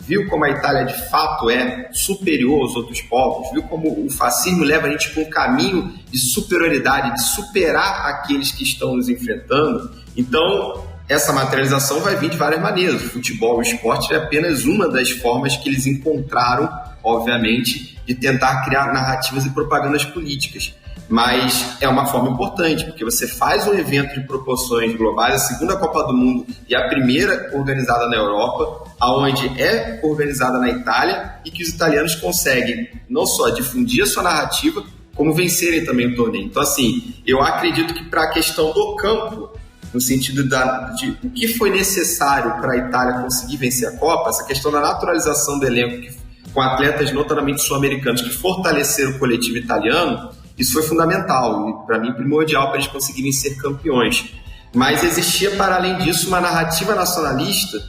viu como a Itália de fato é superior aos outros povos, viu como o fascismo leva a gente para um caminho de superioridade, de superar aqueles que estão nos enfrentando. Então, essa materialização vai vir de várias maneiras. O futebol, o esporte é apenas uma das formas que eles encontraram, obviamente, de tentar criar narrativas e propagandas políticas. Mas é uma forma importante, porque você faz um evento de proporções globais, a segunda Copa do Mundo e a primeira organizada na Europa, aonde é organizada na Itália, e que os italianos conseguem não só difundir a sua narrativa, como vencerem também o torneio. Então, assim, eu acredito que para a questão do campo, no sentido de o que foi necessário para a Itália conseguir vencer a Copa, essa questão da naturalização do elenco com atletas notadamente sul-americanos que fortaleceram o coletivo italiano, isso foi fundamental e, para mim, primordial para eles conseguirem ser campeões. Mas existia, para além disso, uma narrativa nacionalista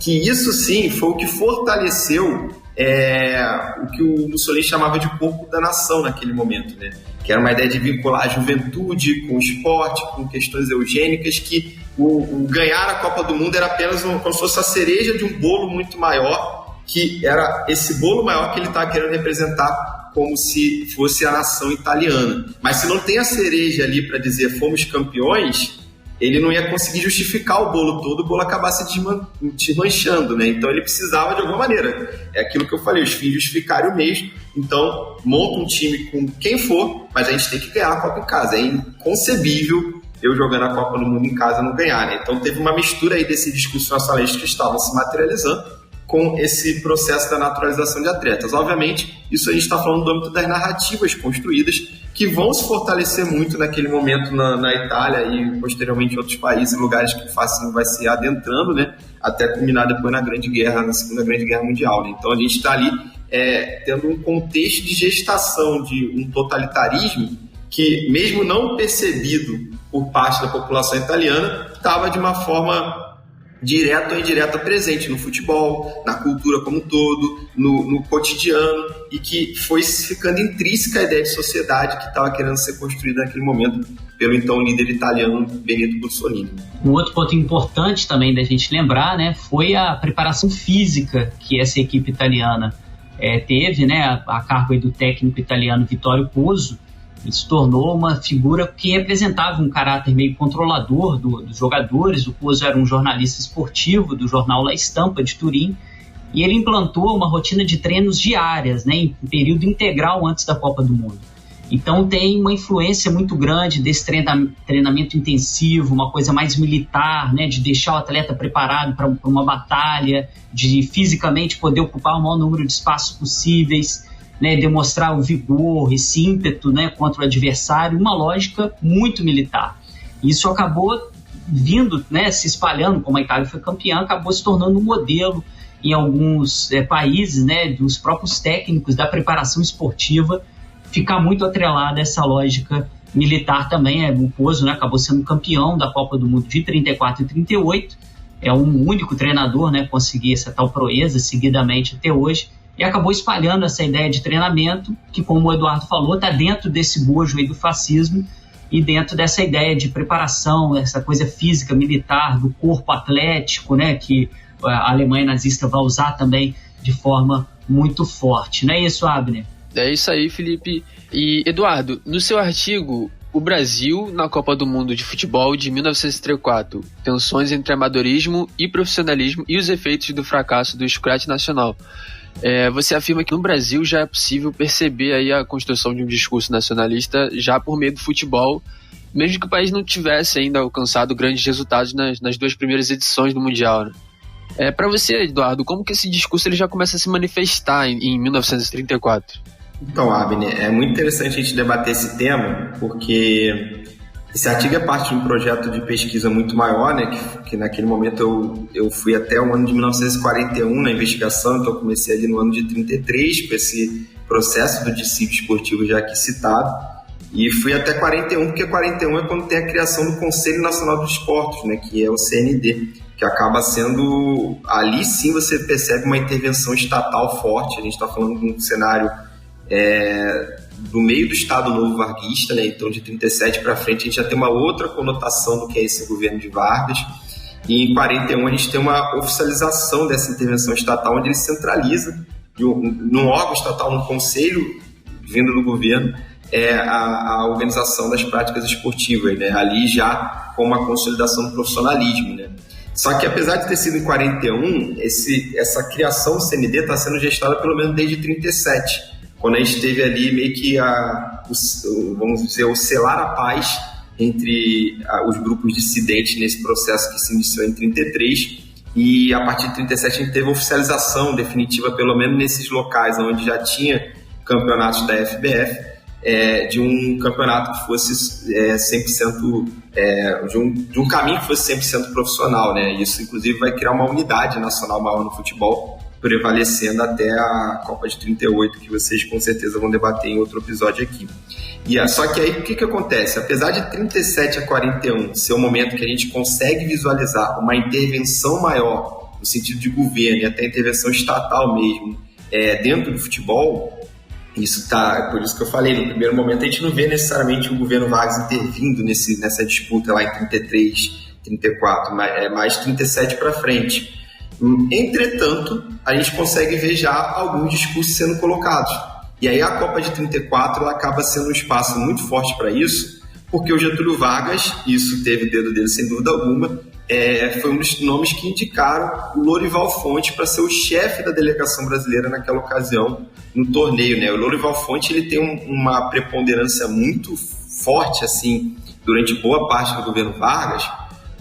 que isso, sim, foi o que fortaleceu o que o Mussolini chamava de corpo da nação naquele momento, né? Que era uma ideia de vincular a juventude com o esporte, com questões eugênicas, que o ganhar a Copa do Mundo era apenas como se fosse a cereja de um bolo muito maior, que era esse bolo maior que ele estava querendo representar como se fosse a nação italiana. Mas se não tem a cereja ali para dizer fomos campeões, ele não ia conseguir justificar o bolo todo, o bolo acabasse desmanchando, né? Então ele precisava de alguma maneira. É aquilo que eu falei, os fins justificarem o mesmo. Então monta um time com quem for, mas a gente tem que ganhar a Copa em casa. É inconcebível eu jogando a Copa do Mundo em casa não ganhar, né? Então teve uma mistura aí desse discurso nacionalista que estava se materializando com esse processo da naturalização de atletas. Obviamente, isso a gente está falando do âmbito das narrativas construídas, que vão se fortalecer muito naquele momento na Itália e posteriormente em outros países, lugares que o fascismo vai se adentrando, né, até culminar depois na Segunda Grande Guerra Mundial. Né? Então a gente está ali tendo um contexto de gestação de um totalitarismo que, mesmo não percebido por parte da população italiana, estava de uma forma direta ou indireta presente no futebol, na cultura como um todo, no cotidiano, e que foi ficando intrínseca a ideia de sociedade que estava querendo ser construída naquele momento pelo então líder italiano Benito Mussolini. Um outro ponto importante também da gente lembrar, né, foi a preparação física que essa equipe italiana teve, né, a cargo aí do técnico italiano Vittorio Pozzo. Ele se tornou uma figura que representava um caráter meio controlador dos jogadores. O Pozzo era um jornalista esportivo do jornal La Stampa de Turim, e ele implantou uma rotina de treinos diárias, né, em período integral antes da Copa do Mundo. Então tem uma influência muito grande desse treinamento intensivo, uma coisa mais militar, né, de deixar o atleta preparado para uma batalha, de fisicamente poder ocupar o maior número de espaços possíveis, né, demonstrar o vigor, esse ímpeto, né, contra o adversário, uma lógica muito militar. Isso acabou vindo, né, se espalhando, como a Itália foi campeã, acabou se tornando um modelo em alguns países, né, dos próprios técnicos da preparação esportiva, ficar muito atrelada a essa lógica militar também. O Pozzo, né, acabou sendo campeão da Copa do Mundo de 34 e 38, é um único treinador, né, conseguir essa tal proeza seguidamente até hoje, e acabou espalhando essa ideia de treinamento que, como o Eduardo falou, está dentro desse bojo aí do fascismo e dentro dessa ideia de preparação, essa coisa física, militar, do corpo atlético, né, que a Alemanha nazista vai usar também de forma muito forte. Não é isso, Abner? É isso aí, Felipe. E, Eduardo, no seu artigo, o Brasil na Copa do Mundo de Futebol de 1934, tensões entre amadorismo e profissionalismo e os efeitos do fracasso do Scratch Nacional. Você afirma que no Brasil já é possível perceber aí a construção de um discurso nacionalista já por meio do futebol, mesmo que o país não tivesse ainda alcançado grandes resultados nas duas primeiras edições do Mundial, né? Para você, Eduardo, como que esse discurso ele já começa a se manifestar em 1934? Então, Abner, é muito interessante a gente debater esse tema, porque esse artigo é parte de um projeto de pesquisa muito maior, né, que naquele momento eu fui até o ano de 1941 na investigação, então eu comecei ali no ano de 33 com esse processo do dissídio esportivo já aqui citado, e fui até 41, porque 41 é quando tem a criação do Conselho Nacional dos Esportes, né, que é o CND, que acaba sendo, ali sim você percebe uma intervenção estatal forte. A gente está falando de um cenário do meio do Estado Novo Varguista, né? Então de 37 para frente a gente já tem uma outra conotação do que é esse governo de Vargas, e em 41 a gente tem uma oficialização dessa intervenção estatal, onde ele centraliza num órgão estatal, num conselho vindo do governo, a organização das práticas esportivas, né? Ali já com uma consolidação do profissionalismo, né? Só que apesar de ter sido em 41, essa criação do CND está sendo gestada pelo menos desde 37, quando a gente teve ali meio que vamos dizer, o selar a paz entre os grupos dissidentes nesse processo que se iniciou em 33, e a partir de 37 a gente teve a oficialização definitiva, pelo menos nesses locais onde já tinha campeonatos da FBF, de um campeonato que fosse 100%, de um caminho que fosse 100% profissional, né? Isso inclusive vai criar uma unidade nacional maior no futebol, prevalecendo até a Copa de 38, que vocês com certeza vão debater em outro episódio aqui. Só que aí o que acontece? Apesar de 37 a 41 ser um momento que a gente consegue visualizar uma intervenção maior, no sentido de governo e até intervenção estatal mesmo, dentro do futebol, por isso que eu falei, no primeiro momento a gente não vê necessariamente o governo Vargas intervindo nessa disputa lá em 33, 34, mais 37 para frente. Entretanto, a gente consegue ver já alguns discursos sendo colocados. E aí a Copa de 34 ela acaba sendo um espaço muito forte para isso, porque o Getúlio Vargas, isso teve o dedo dele sem dúvida alguma, foi um dos nomes que indicaram o Lorival Fonte para ser o chefe da delegação brasileira naquela ocasião no torneio, né? O Lorival Fonte ele tem uma preponderância muito forte assim durante boa parte do governo Vargas,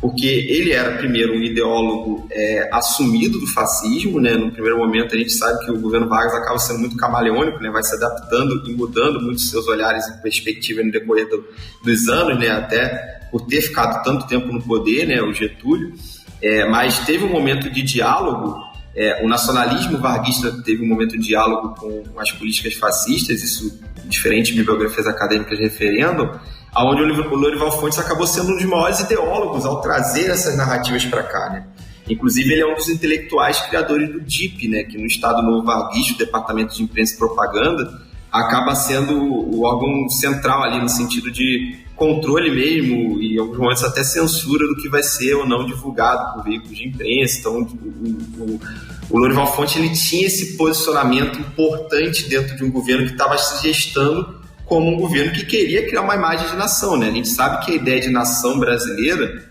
porque ele era primeiro um ideólogo assumido do fascismo, né? No primeiro momento a gente sabe que o governo Vargas acaba sendo muito camaleônico, né? Vai se adaptando e mudando muito seus olhares e perspectiva no decorrer dos anos, né? Até por ter ficado tanto tempo no poder, né? O Getúlio, mas teve um momento de diálogo. O nacionalismo varguista teve um momento de diálogo com as políticas fascistas, isso diferentes bibliografias acadêmicas referendam, onde o Lorival Fontes acabou sendo um dos maiores ideólogos ao trazer essas narrativas para cá, né? Inclusive, ele é um dos intelectuais criadores do DIP, né? Que no Estado Novo Varguista, o Departamento de Imprensa e Propaganda, acaba sendo o órgão central ali no sentido de controle mesmo e em alguns momentos até censura do que vai ser ou não divulgado por veículos de imprensa. Então, o Lorival Fontes ele tinha esse posicionamento importante dentro de um governo que estava se gestando como um governo que queria criar uma imagem de nação, né? A gente sabe que a ideia de nação brasileira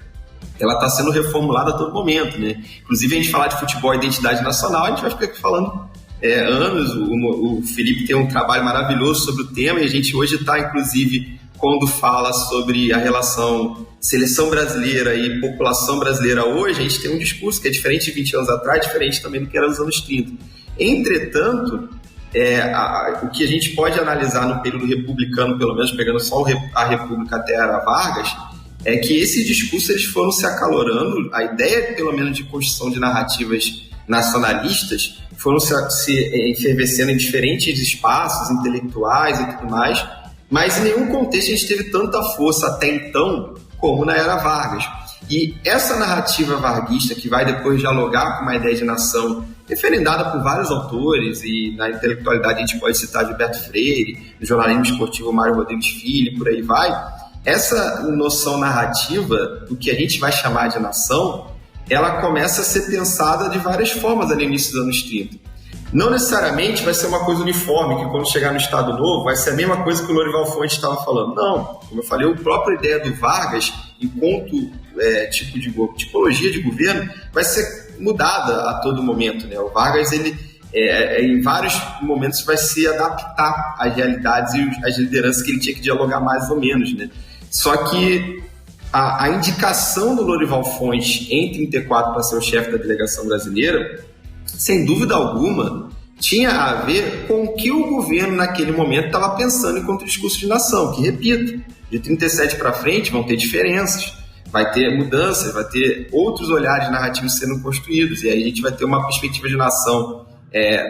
ela está sendo reformulada a todo momento, né? Inclusive, a gente falar de futebol e identidade nacional, a gente vai ficar aqui falando anos. O Felipe tem um trabalho maravilhoso sobre o tema e a gente hoje está, inclusive, quando fala sobre a relação seleção brasileira e população brasileira hoje, a gente tem um discurso que é diferente de 20 anos atrás, diferente também do que era nos anos 30. Entretanto, o que a gente pode analisar no período republicano, pelo menos pegando só a República até a Era Vargas, é que esses discursos eles foram se acalorando, a ideia, pelo menos, de construção de narrativas nacionalistas foram se efervescendo em diferentes espaços intelectuais e tudo mais, mas em nenhum contexto a gente teve tanta força até então como na Era Vargas. E essa narrativa varguista, que vai depois dialogar com uma ideia de nação referendada por vários autores, e na intelectualidade a gente pode citar Gilberto Freire, no jornalismo esportivo Mário Rodrigues Filho, por aí vai, essa noção narrativa do que a gente vai chamar de nação, ela começa a ser pensada de várias formas ali no início dos anos 30. Não necessariamente vai ser uma coisa uniforme, que quando chegar no Estado Novo vai ser a mesma coisa que o Lorival Fontes estava falando. Não, como eu falei, a própria ideia do Vargas, enquanto tipologia de governo, vai ser mudada a todo momento, né? O Vargas, ele em vários momentos vai se adaptar às realidades e às lideranças que ele tinha que dialogar mais ou menos, né? Só que a indicação do Lorival Fontes em 34 para ser o chefe da delegação brasileira, sem dúvida alguma, tinha a ver com o que o governo naquele momento estava pensando enquanto discurso de nação, que, repito, de 37 para frente vão ter diferenças, vai ter mudanças, vai ter outros olhares narrativos sendo construídos, e aí a gente vai ter uma perspectiva de nação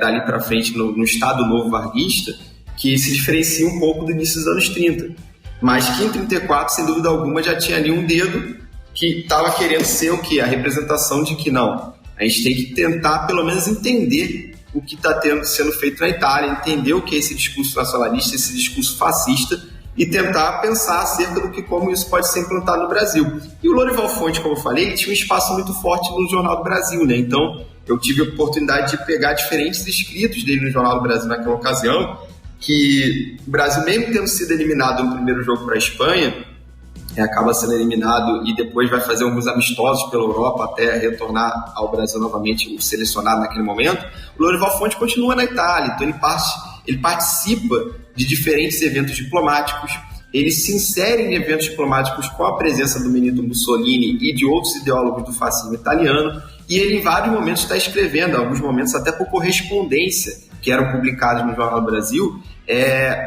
dali para frente no Estado Novo Varguista que se diferencia um pouco do início dos anos 30, mas que em 34, sem dúvida alguma, já tinha ali um dedo que estava querendo ser o quê? A representação de que não, a gente tem que tentar pelo menos entender o que está sendo feito na Itália, entender o que é esse discurso nacionalista, esse discurso fascista, e tentar pensar acerca do que como isso pode ser implantado no Brasil. E o Lorival Fontes, como eu falei, ele tinha um espaço muito forte no Jornal do Brasil, né? Então eu tive a oportunidade de pegar diferentes escritos dele no Jornal do Brasil naquela ocasião, que o Brasil, mesmo tendo sido eliminado no primeiro jogo para a Espanha, acaba sendo eliminado e depois vai fazer alguns amistosos pela Europa até retornar ao Brasil novamente, o selecionado naquele momento. O Lorival Fontes continua na Itália, então ele participa de diferentes eventos diplomáticos, ele se insere em eventos diplomáticos com a presença do Benito Mussolini e de outros ideólogos do fascismo italiano, e ele em vários momentos está escrevendo, alguns momentos até por correspondência, que eram publicados no Jornal do Brasil,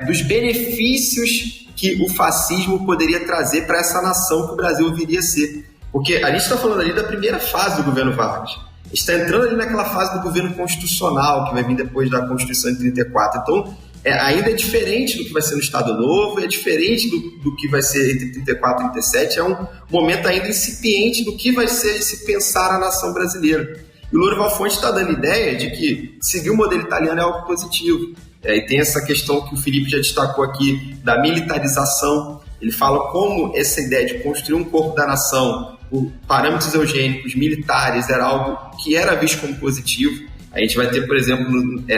dos benefícios que o fascismo poderia trazer para essa nação que o Brasil viria a ser. Porque a gente está falando ali da primeira fase do governo Vargas. A gente está entrando ali naquela fase do governo constitucional, que vai vir depois da Constituição de 34. Então, ainda é diferente do que vai ser no Estado Novo, é diferente do que vai ser entre 34 e 37, é um momento ainda incipiente do que vai ser se pensar a nação brasileira. E o Lorival Fontes está dando ideia de que seguir o modelo italiano é algo positivo. E tem essa questão que o Felipe já destacou aqui, da militarização. Ele fala como essa ideia de construir um corpo da nação por parâmetros eugênicos, militares, era algo que era visto como positivo. A gente vai ter, por exemplo,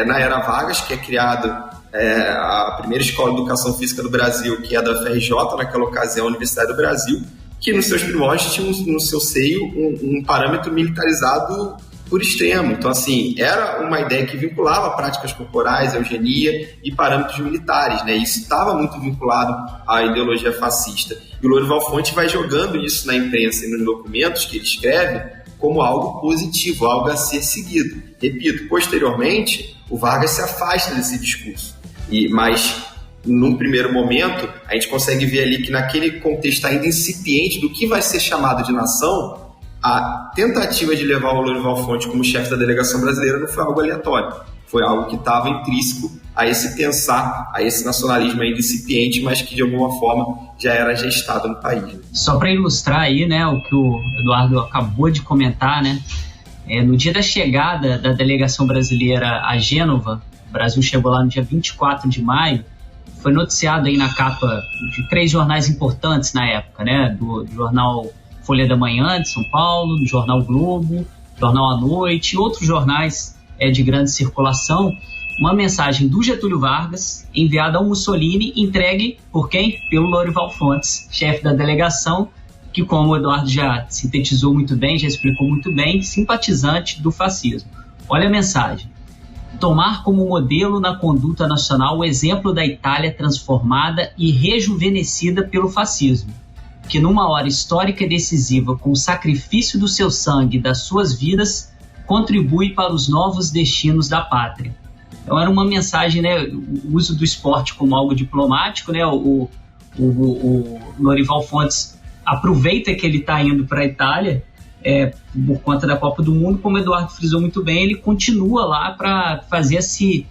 na Era Vargas, que é criado a primeira escola de educação física do Brasil, que é da FRJ, naquela ocasião a Universidade do Brasil, que nos seus primórdios tinha no seu seio um parâmetro militarizado por extremo. Então, assim, era uma ideia que vinculava práticas corporais, eugenia e parâmetros militares, né? Isso estava muito vinculado à ideologia fascista. E o Lourival Fonte vai jogando isso na imprensa e nos documentos que ele escreve como algo positivo, algo a ser seguido. Repito, posteriormente, o Vargas se afasta desse discurso. Mas, num primeiro momento, a gente consegue ver ali que naquele contexto ainda incipiente do que vai ser chamado de nação, a tentativa de levar o Lourival Fonte como chefe da delegação brasileira não foi algo aleatório. Foi algo que estava intrínseco a esse pensar, a esse nacionalismo ainda incipiente, mas que de alguma forma já era gestado no país. Só para ilustrar aí, né, o que o Eduardo acabou de comentar, né, no dia da chegada da delegação brasileira a Gênova, o Brasil chegou lá no dia 24 de maio, foi noticiado aí na capa de 3 jornais importantes na época, né, do jornal Folha da Manhã de São Paulo, do jornal Globo, Jornal à Noite e outros jornais de grande circulação, uma mensagem do Getúlio Vargas enviada ao Mussolini, entregue por quem? Pelo Lourival Fontes, chefe da delegação, que, como o Eduardo já sintetizou muito bem, já explicou muito bem, simpatizante do fascismo. Olha a mensagem. Tomar como modelo na conduta nacional o exemplo da Itália transformada e rejuvenescida pelo fascismo, que numa hora histórica e decisiva, com o sacrifício do seu sangue e das suas vidas, contribui para os novos destinos da pátria. Então era uma mensagem, né, o uso do esporte como algo diplomático, né, o Lourival Fontes aproveita que ele está indo para a Itália por conta da Copa do Mundo, como o Eduardo frisou muito bem, ele continua lá para fazer esses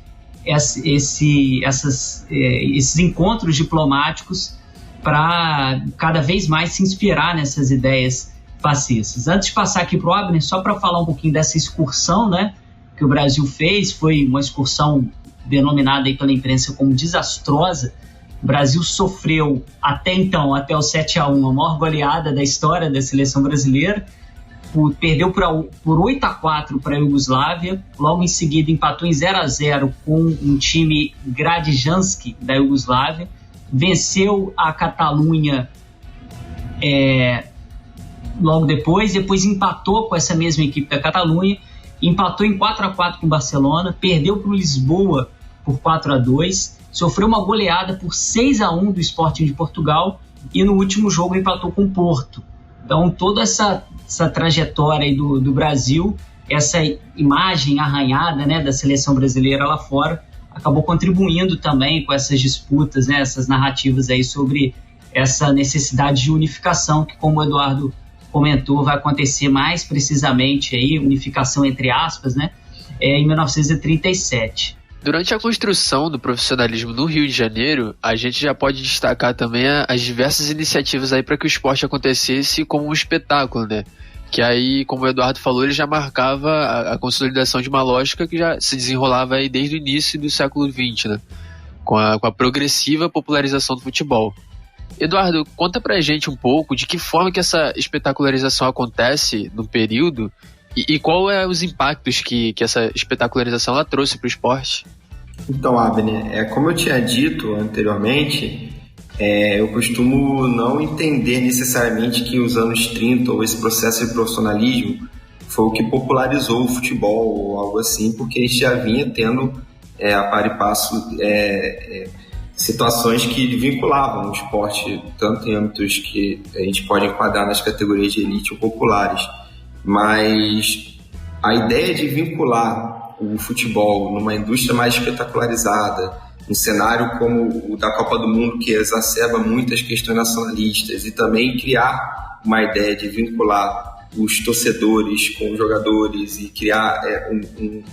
encontros diplomáticos para cada vez mais se inspirar nessas ideias fascistas. Antes de passar aqui para o Abner, só para falar um pouquinho dessa excursão, né, que o Brasil fez, foi uma excursão denominada aí pela imprensa como desastrosa. O Brasil sofreu até então, até o 7-1, a maior goleada da história da seleção brasileira, perdeu por 8-4 para a Iugoslávia, logo em seguida empatou em 0-0 com um time Gradijanski da Iugoslávia, venceu a Catalunha logo depois empatou com essa mesma equipe da Catalunha, empatou em 4-4 com o Barcelona, perdeu para o Lisboa por 4-2, sofreu uma goleada por 6-1 do Sporting de Portugal e no último jogo empatou com o Porto. Então toda essa trajetória aí do Brasil, essa imagem arranhada, né, da seleção brasileira lá fora, acabou contribuindo também com essas disputas, né, essas narrativas aí sobre essa necessidade de unificação que, como o Eduardo comentou, vai acontecer mais precisamente aí, unificação entre aspas, né, em 1937. Durante a construção do profissionalismo no Rio de Janeiro, a gente já pode destacar também as diversas iniciativas aí para que o esporte acontecesse como um espetáculo, né? Que aí, como o Eduardo falou, ele já marcava a consolidação de uma lógica que já se desenrolava aí desde o início do século XX, né? Com a progressiva popularização do futebol. Eduardo, conta pra gente um pouco de que forma que essa espetacularização acontece no período e qual é os impactos que essa espetacularização ela trouxe para o esporte. Então, Abner, como eu tinha dito anteriormente, eu costumo não entender necessariamente que os anos 30 ou esse processo de profissionalismo foi o que popularizou o futebol ou algo assim, porque a gente já vinha tendo a par e passo situações que vinculavam o esporte tanto em âmbitos que a gente pode enquadrar nas categorias de elite ou populares, mas a ideia de vincular o futebol numa indústria mais espetacularizada, um cenário como o da Copa do Mundo que exacerba muitas questões nacionalistas, e também criar uma ideia de vincular os torcedores com os jogadores e criar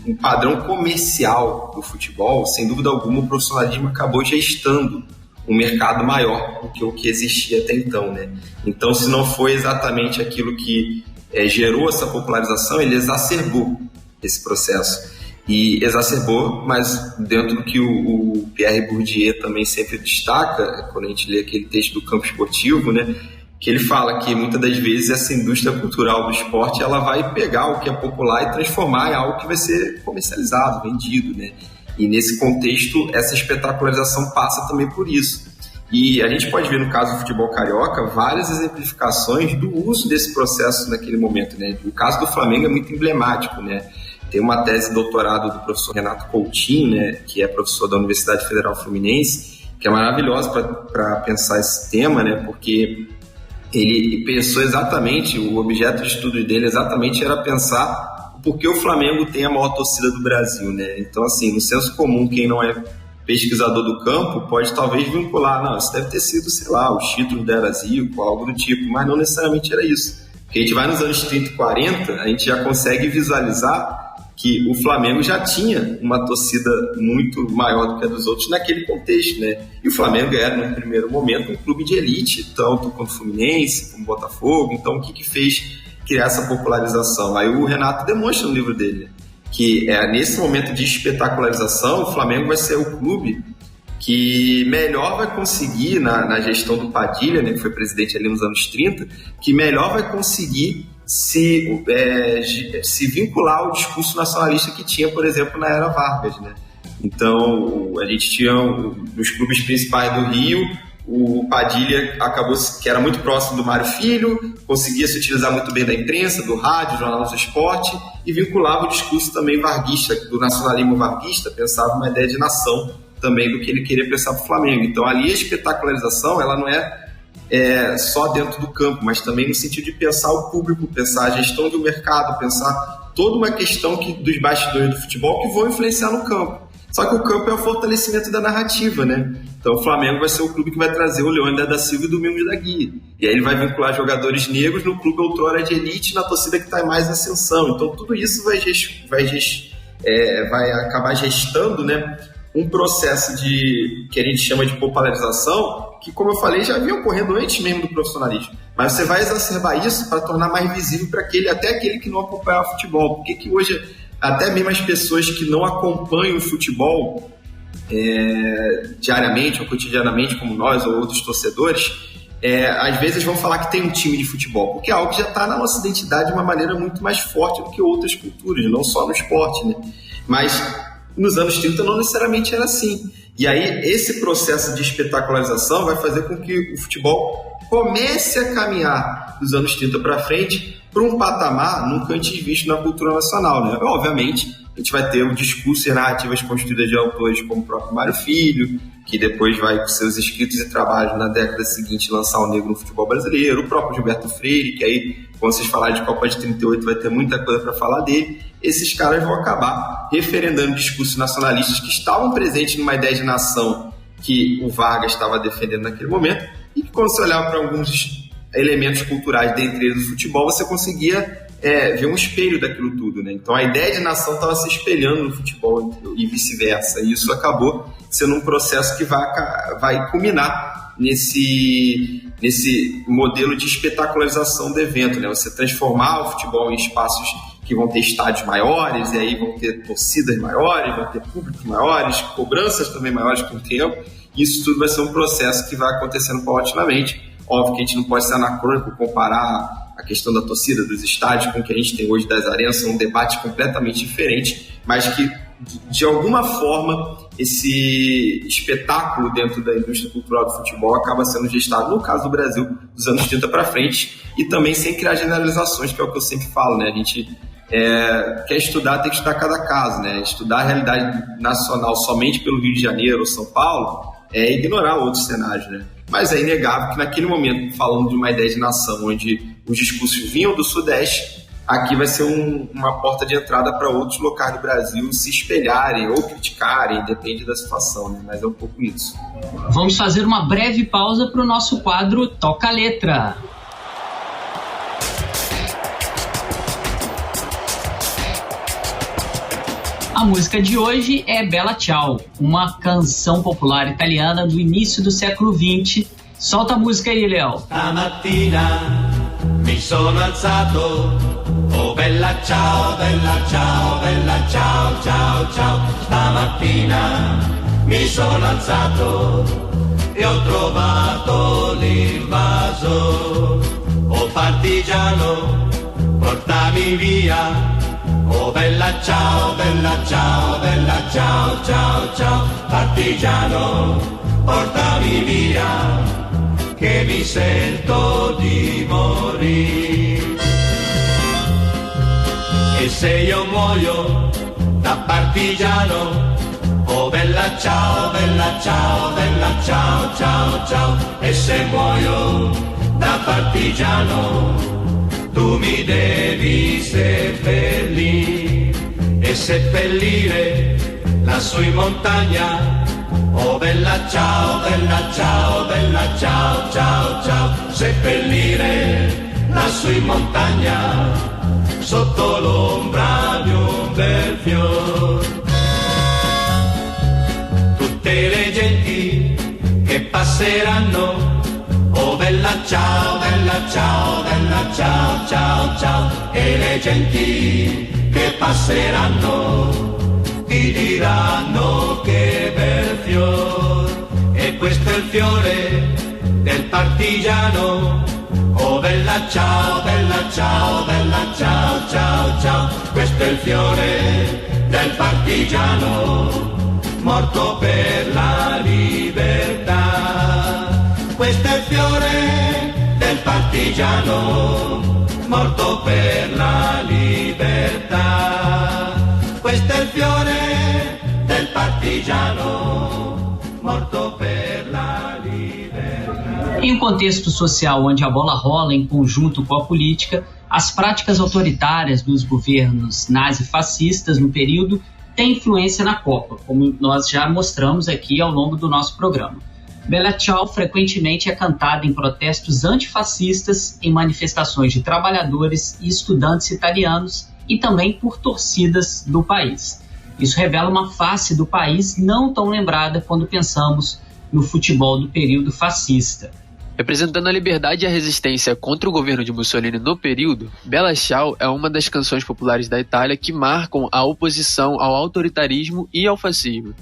um padrão comercial do futebol, sem dúvida alguma o profissionalismo acabou gestando um mercado maior do que o que existia até então, né? Então, se não foi exatamente aquilo que gerou essa popularização, ele exacerbou esse processo. E exacerbou, mas dentro do que o Pierre Bourdieu também sempre destaca, quando a gente lê aquele texto do Campo Esportivo, né, que ele fala que muitas das vezes essa indústria cultural do esporte ela vai pegar o que é popular e transformar em algo que vai ser comercializado, vendido, né? E nesse contexto, essa espetacularização passa também por isso. E a gente pode ver no caso do futebol carioca várias exemplificações do uso desse processo naquele momento, né? O caso do Flamengo é muito emblemático, né? Tem uma tese de doutorado do professor Renato Coutinho, né, que é professor da Universidade Federal Fluminense, que é maravilhosa para pensar esse tema, né, porque ele pensou exatamente, o objeto de estudo dele exatamente era pensar por que o Flamengo tem a maior torcida do Brasil, né? Então, assim, no senso comum, quem não é pesquisador do campo pode talvez vincular, não, isso deve ter sido, sei lá, os títulos da Era Zico, algo do tipo, mas não necessariamente era isso. Porque a gente vai nos anos 30 e 40, a gente já consegue visualizar que o Flamengo já tinha uma torcida muito maior do que a dos outros naquele contexto, né? E o Flamengo era, no primeiro momento, um clube de elite, tanto quanto o Fluminense, como o Botafogo. Então, o que fez criar essa popularização? Aí o Renato demonstra no livro dele que nesse momento de espetacularização, o Flamengo vai ser o clube que melhor vai conseguir, na gestão do Padilha, né, que foi presidente ali nos anos 30, que melhor vai conseguir se vincular ao discurso nacionalista que tinha, por exemplo, na era Vargas, né? Então, a gente tinha nos clubes principais do Rio, o Padilha acabou que era muito próximo do Mário Filho, conseguia se utilizar muito bem da imprensa, do rádio, do Jornal do Esporte, e vinculava o discurso também varguista, do nacionalismo varguista, pensava uma ideia de nação também do que ele queria pensar para o Flamengo. Então, ali a espetacularização, ela não é só dentro do campo, mas também no sentido de pensar o público, pensar a gestão do mercado, pensar toda uma questão dos bastidores do futebol que vão influenciar no campo. Só que o campo é o fortalecimento da narrativa, né? Então o Flamengo vai ser o clube que vai trazer o Leônidas da Silva e o Domingos da Guia. E aí ele vai vincular jogadores negros no clube outrora de elite, na torcida que está em mais ascensão. Então tudo isso vai acabar gestando, né, um processo que a gente chama de popularização, que, como eu falei, já vinha ocorrendo antes mesmo do profissionalismo. Mas você vai exacerbar isso para tornar mais visível para até aquele que não acompanha o futebol. Por que hoje, até mesmo as pessoas que não acompanham o futebol diariamente ou cotidianamente, como nós ou outros torcedores, às vezes vão falar que tem um time de futebol, porque é algo que já está na nossa identidade de uma maneira muito mais forte do que outras culturas, não só no esporte, né? Mas nos anos 30 não necessariamente era assim. E aí esse processo de espetacularização vai fazer com que o futebol comece a caminhar dos anos 30 para frente para um patamar nunca antes visto na cultura nacional, né? Obviamente, a gente vai ter um discurso e narrativas construídas de autores como o próprio Mário Filho, que depois vai, com seus escritos e trabalhos na década seguinte, lançar o negro no futebol brasileiro, o próprio Gilberto Freire, que aí, quando vocês falarem de Copa de 38, vai ter muita coisa para falar dele. Esses caras vão acabar referendando discursos nacionalistas que estavam presentes numa ideia de nação que o Vargas estava defendendo naquele momento, e que, quando você olhava para alguns elementos culturais, dentre eles o futebol, você conseguia ver um espelho daquilo tudo, né? Então a ideia de nação estava se espelhando no futebol e vice-versa, e isso acabou sendo um processo que vai culminar nesse modelo de espetacularização do evento, né? Você transformar o futebol em espaços que vão ter estádios maiores, e aí vão ter torcidas maiores, vão ter públicos maiores, cobranças também maiores com o tempo. Isso tudo vai ser um processo que vai acontecendo paulatinamente. Óbvio que a gente não pode ser anacrônico, comparar a questão da torcida, dos estádios com o que a gente tem hoje das arenas, é um debate completamente diferente, mas que, de alguma forma, esse espetáculo dentro da indústria cultural do futebol acaba sendo gestado, no caso do Brasil, dos anos 30 para frente, e também sem criar generalizações, que é o que eu sempre falo, né? A gente quer estudar, tem que estudar cada caso, né? Estudar a realidade nacional somente pelo Rio de Janeiro ou São Paulo é ignorar outros cenários, né? Mas é inegável que naquele momento, falando de uma ideia de nação onde os discursos vinham do Sudeste, aqui vai ser uma porta de entrada para outros locais do Brasil se espelharem ou criticarem, depende da situação, né? Mas é um pouco isso. Vamos fazer uma breve pausa para o nosso quadro Toca a Letra. A música de hoje é Bella Ciao, uma canção popular italiana do início do século XX. Solta a música aí, Léo. Stamattina mi sono alzato, oh bella ciao, bella ciao, bella ciao, ciao, ciao. Stamattina mi sono alzato e ho trovato l'invaso, oh partigiano, portami via. Oh bella ciao, bella ciao, bella ciao, ciao, ciao, ciao, partigiano, portami via, che mi sento di morire. E se io muoio da partigiano, oh bella ciao, bella ciao, bella ciao, ciao, ciao. E se muoio da partigiano, tu mi devi seppellire e seppellire lassù in montagna. Oh bella ciao, bella ciao, bella ciao, ciao, ciao. Seppellire lassù in montagna, sotto l'ombra di un bel fior. Tutte le genti che passeranno, oh bella ciao, bella ciao, bella ciao, ciao, ciao. E le genti che passeranno ti diranno che bel fior. E questo è il fiore del partigiano. Oh bella ciao, bella ciao, bella ciao, ciao, ciao. Questo è il fiore del partigiano, morto per la libertà. Questo è il fiore del partigiano, morto per la libertà. Questo è il fiore del partigiano, morto per la libertà. Em um contexto social onde a bola rola em conjunto com a política, as práticas autoritárias dos governos nazi-fascistas no período têm influência na Copa, como nós já mostramos aqui ao longo do nosso programa. Bella Ciao frequentemente é cantada em protestos antifascistas, em manifestações de trabalhadores e estudantes italianos e também por torcidas do país. Isso revela uma face do país não tão lembrada quando pensamos no futebol do período fascista. Representando a liberdade e a resistência contra o governo de Mussolini no período, Bella Ciao é uma das canções populares da Itália que marcam a oposição ao autoritarismo e ao fascismo.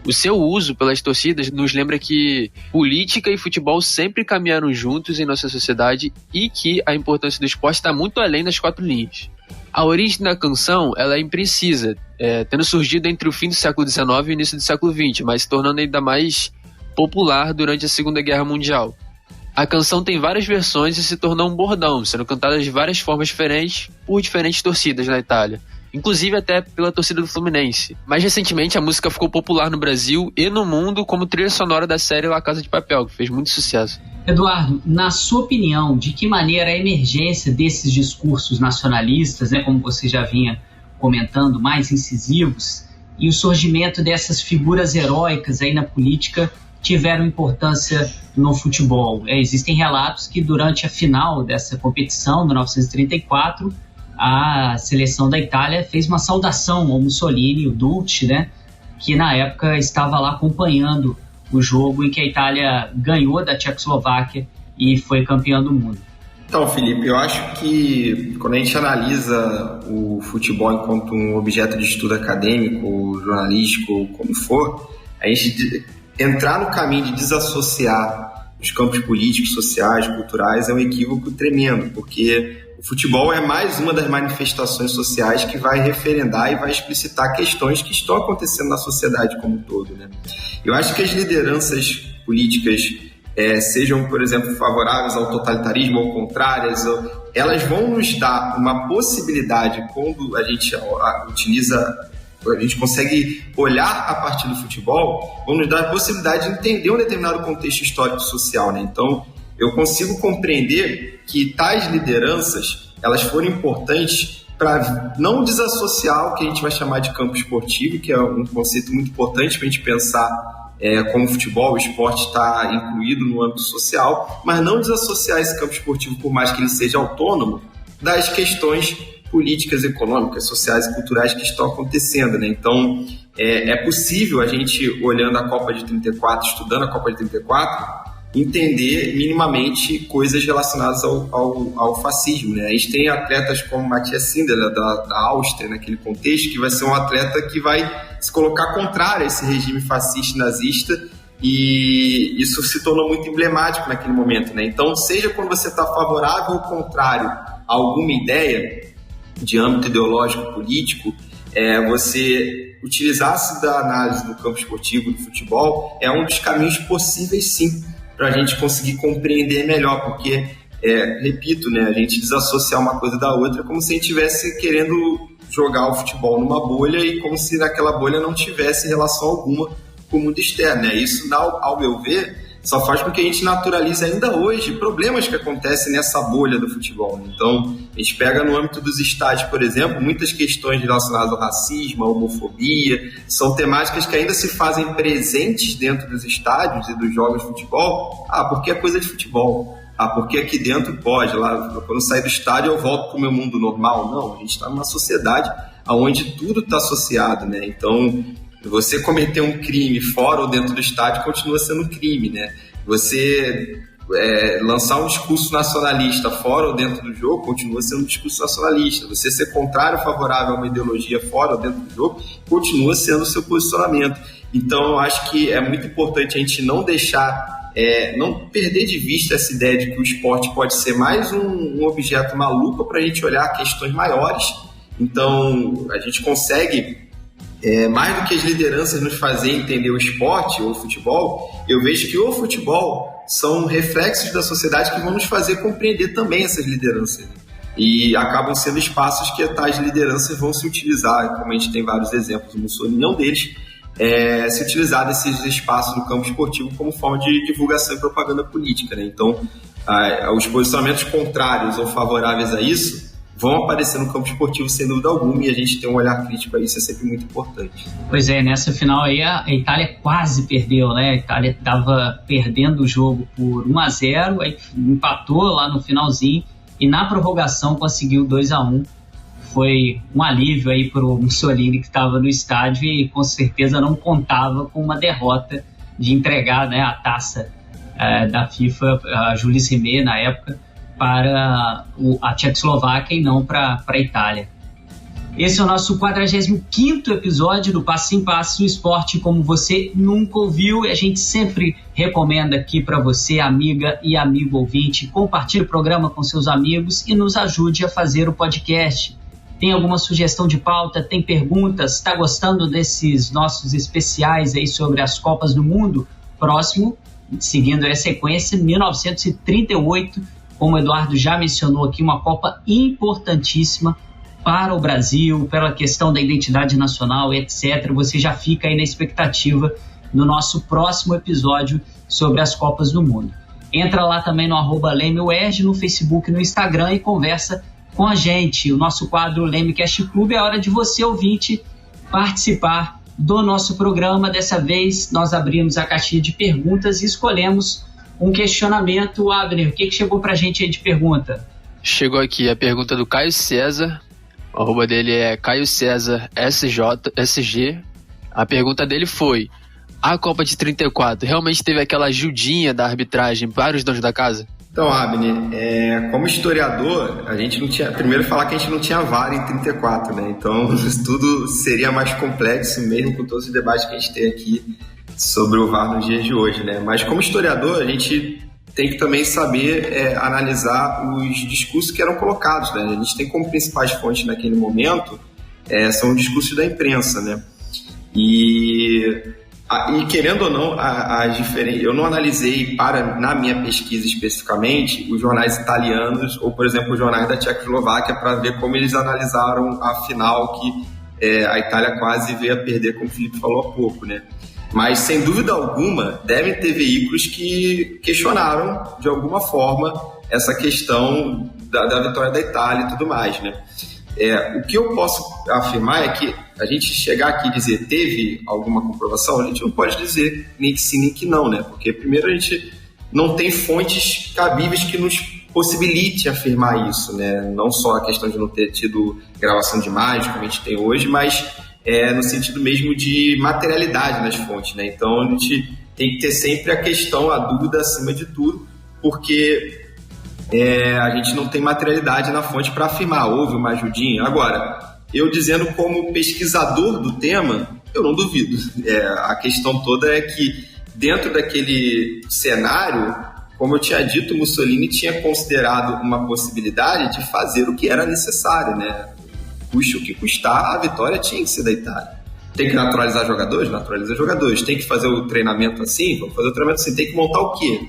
O seu uso pelas torcidas nos lembra que política e futebol sempre caminharam juntos em nossa sociedade e que a importância do esporte está muito além das quatro linhas. A origem da canção ela é imprecisa, tendo surgido entre o fim do século XIX e o início do século XX, mas se tornando ainda mais popular durante a Segunda Guerra Mundial. A canção tem várias versões e se tornou um bordão, sendo cantada de várias formas diferentes por diferentes torcidas na Itália, inclusive até pela torcida do Fluminense. Mais recentemente, a música ficou popular no Brasil e no mundo como trilha sonora da série La Casa de Papel, que fez muito sucesso. Eduardo, na sua opinião, de que maneira a emergência desses discursos nacionalistas, como você já vinha comentando, mais incisivos, e o surgimento dessas figuras heróicas aí na política tiveram importância no futebol? Existem relatos que durante a final dessa competição, em 1934, a seleção da Itália fez uma saudação ao Mussolini, o Dulce, que na época estava lá acompanhando o jogo em que a Itália ganhou da Tchecoslováquia e foi campeã do mundo. Então, Felipe, eu acho que quando a gente analisa o futebol enquanto um objeto de estudo acadêmico, jornalístico, como for, a gente entrar no caminho de desassociar os campos políticos, sociais, culturais é um equívoco tremendo, porque o futebol é mais uma das manifestações sociais que vai referendar e vai explicitar questões que estão acontecendo na sociedade como um todo, Eu acho que as lideranças políticas, sejam, por exemplo, favoráveis ao totalitarismo ou contrárias, elas vão nos dar uma possibilidade, quando a gente consegue olhar a partir do futebol, vão nos dar a possibilidade de entender um determinado contexto histórico e social, Então, eu consigo compreender que tais lideranças, elas foram importantes para não desassociar o que a gente vai chamar de campo esportivo, que é um conceito muito importante para a gente pensar como o futebol, o esporte está incluído no âmbito social, mas não desassociar esse campo esportivo, por mais que ele seja autônomo, das questões políticas, econômicas, sociais e culturais que estão acontecendo, Então, é possível a gente, olhando a Copa de 34, estudando a Copa de 34, entender minimamente coisas relacionadas ao fascismo, A gente tem atletas como Matthias Sindelar, da Áustria, naquele contexto, que vai ser um atleta que vai se colocar contrário a esse regime fascista e nazista, e isso se tornou muito emblemático naquele momento, Então, seja quando você está favorável ou contrário a alguma ideia de âmbito ideológico político, utilizar-se da análise do campo esportivo, do futebol, é um dos caminhos possíveis, sim, para a gente conseguir compreender melhor, porque, repito, né, a gente desassociar uma coisa da outra como se a gente estivesse querendo jogar o futebol numa bolha e como se naquela bolha não tivesse relação alguma com o mundo externo, né? Isso, ao meu ver, só faz com que a gente naturalize ainda hoje problemas que acontecem nessa bolha do futebol. Então, a gente pega no âmbito dos estádios, por exemplo, muitas questões relacionadas ao racismo, à homofobia, são temáticas que ainda se fazem presentes dentro dos estádios e dos jogos de futebol. Porque é coisa de futebol. Porque aqui dentro pode. Lá, quando eu sair do estádio eu volto para o meu mundo normal. Não, a gente está numa sociedade onde tudo está associado, né? Então, você cometer um crime fora ou dentro do estádio continua sendo um crime, né? Você lançar um discurso nacionalista fora ou dentro do jogo continua sendo um discurso nacionalista. Você ser contrário ou favorável a uma ideologia fora ou dentro do jogo continua sendo o seu posicionamento. Então, eu acho que é muito importante a gente não deixar, não perder de vista essa ideia de que o esporte pode ser mais um objeto, uma lupa para a gente olhar questões maiores. Então, a gente consegue... mais do que as lideranças nos fazerem entender o esporte ou o futebol, eu vejo que o futebol são reflexos da sociedade que vão nos fazer compreender também essas lideranças. E acabam sendo espaços que tais lideranças vão se utilizar, como a gente tem vários exemplos, o Mussolini é um deles, se utilizar desses espaços no campo esportivo como forma de divulgação e propaganda política, né? Então, os posicionamentos contrários ou favoráveis a isso vão aparecer no campo esportivo sem dúvida alguma, e a gente ter um olhar crítico a isso é sempre muito importante. Pois é, nessa final aí a Itália quase perdeu, né? A Itália estava perdendo o jogo por 1-0, aí empatou lá no finalzinho e na prorrogação conseguiu 2-1. Foi um alívio aí para o Mussolini, que estava no estádio e com certeza não contava com uma derrota de entregar, né, a taça da FIFA, a Jules Rimet na época, para a Tchecoslováquia e não para a Itália. Esse é o nosso 45º episódio do Passo em Passo, o esporte como você nunca ouviu, e a gente sempre recomenda aqui para você, amiga e amigo ouvinte, compartilhe o programa com seus amigos e nos ajude a fazer o podcast. Tem alguma sugestão de pauta? Tem perguntas? Está gostando desses nossos especiais aí sobre as Copas do Mundo? Próximo, seguindo a sequência, 1938, como o Eduardo já mencionou aqui, uma Copa importantíssima para o Brasil, pela questão da identidade nacional, etc. Você já fica aí na expectativa no nosso próximo episódio sobre as Copas do Mundo. Entra lá também no @LemeUERJ, no Facebook e no Instagram e conversa com a gente. O nosso quadro LemeCast Clube é a hora de você, ouvinte, participar do nosso programa. Dessa vez nós abrimos a caixinha de perguntas e escolhemos um questionamento. Abner, o que chegou pra gente aí de pergunta? Chegou aqui a pergunta do Caio César, o arroba dele é Caio César SG. A pergunta dele foi: a Copa de 34 realmente teve aquela ajudinha da arbitragem para os donos da casa? Então, Abner, como historiador, a gente não tinha... Primeiro falar que a gente não tinha VAR em 34, né? Então, isso tudo seria mais complexo, mesmo com todos os debates que a gente tem aqui sobre o VAR nos dias de hoje, né? Mas como historiador, a gente tem que também saber analisar os discursos que eram colocados, né? A gente tem como principais fontes naquele momento são os discursos da imprensa, né? E querendo ou não, eu não analisei na minha pesquisa especificamente os jornais italianos ou, por exemplo, os jornais da Tchecoslováquia para ver como eles analisaram a final que a Itália quase veio a perder, como o Felipe falou há pouco, né? Mas, sem dúvida alguma, devem ter veículos que questionaram, de alguma forma, essa questão da vitória da Itália e tudo mais, né? O que eu posso afirmar é que a gente chegar aqui e dizer teve alguma comprovação, a gente não pode dizer nem que sim nem que não, né? Porque, primeiro, a gente não tem fontes cabíveis que nos possibilite afirmar isso, né? Não só a questão de não ter tido gravação de imagens, como a gente tem hoje, mas no sentido mesmo de materialidade nas fontes, né? Então, a gente tem que ter sempre a questão, a dúvida acima de tudo, porque a gente não tem materialidade na fonte para afirmar, houve uma ajudinha. Agora, eu dizendo como pesquisador do tema, eu não duvido. A questão toda é que dentro daquele cenário, como eu tinha dito, Mussolini tinha considerado uma possibilidade de fazer o que era necessário, né? Custe o que custar, a vitória tinha que ser da Itália. Tem que naturalizar jogadores? Naturaliza jogadores. Tem que fazer o treinamento assim? Vamos fazer o treinamento assim. Tem que montar o quê?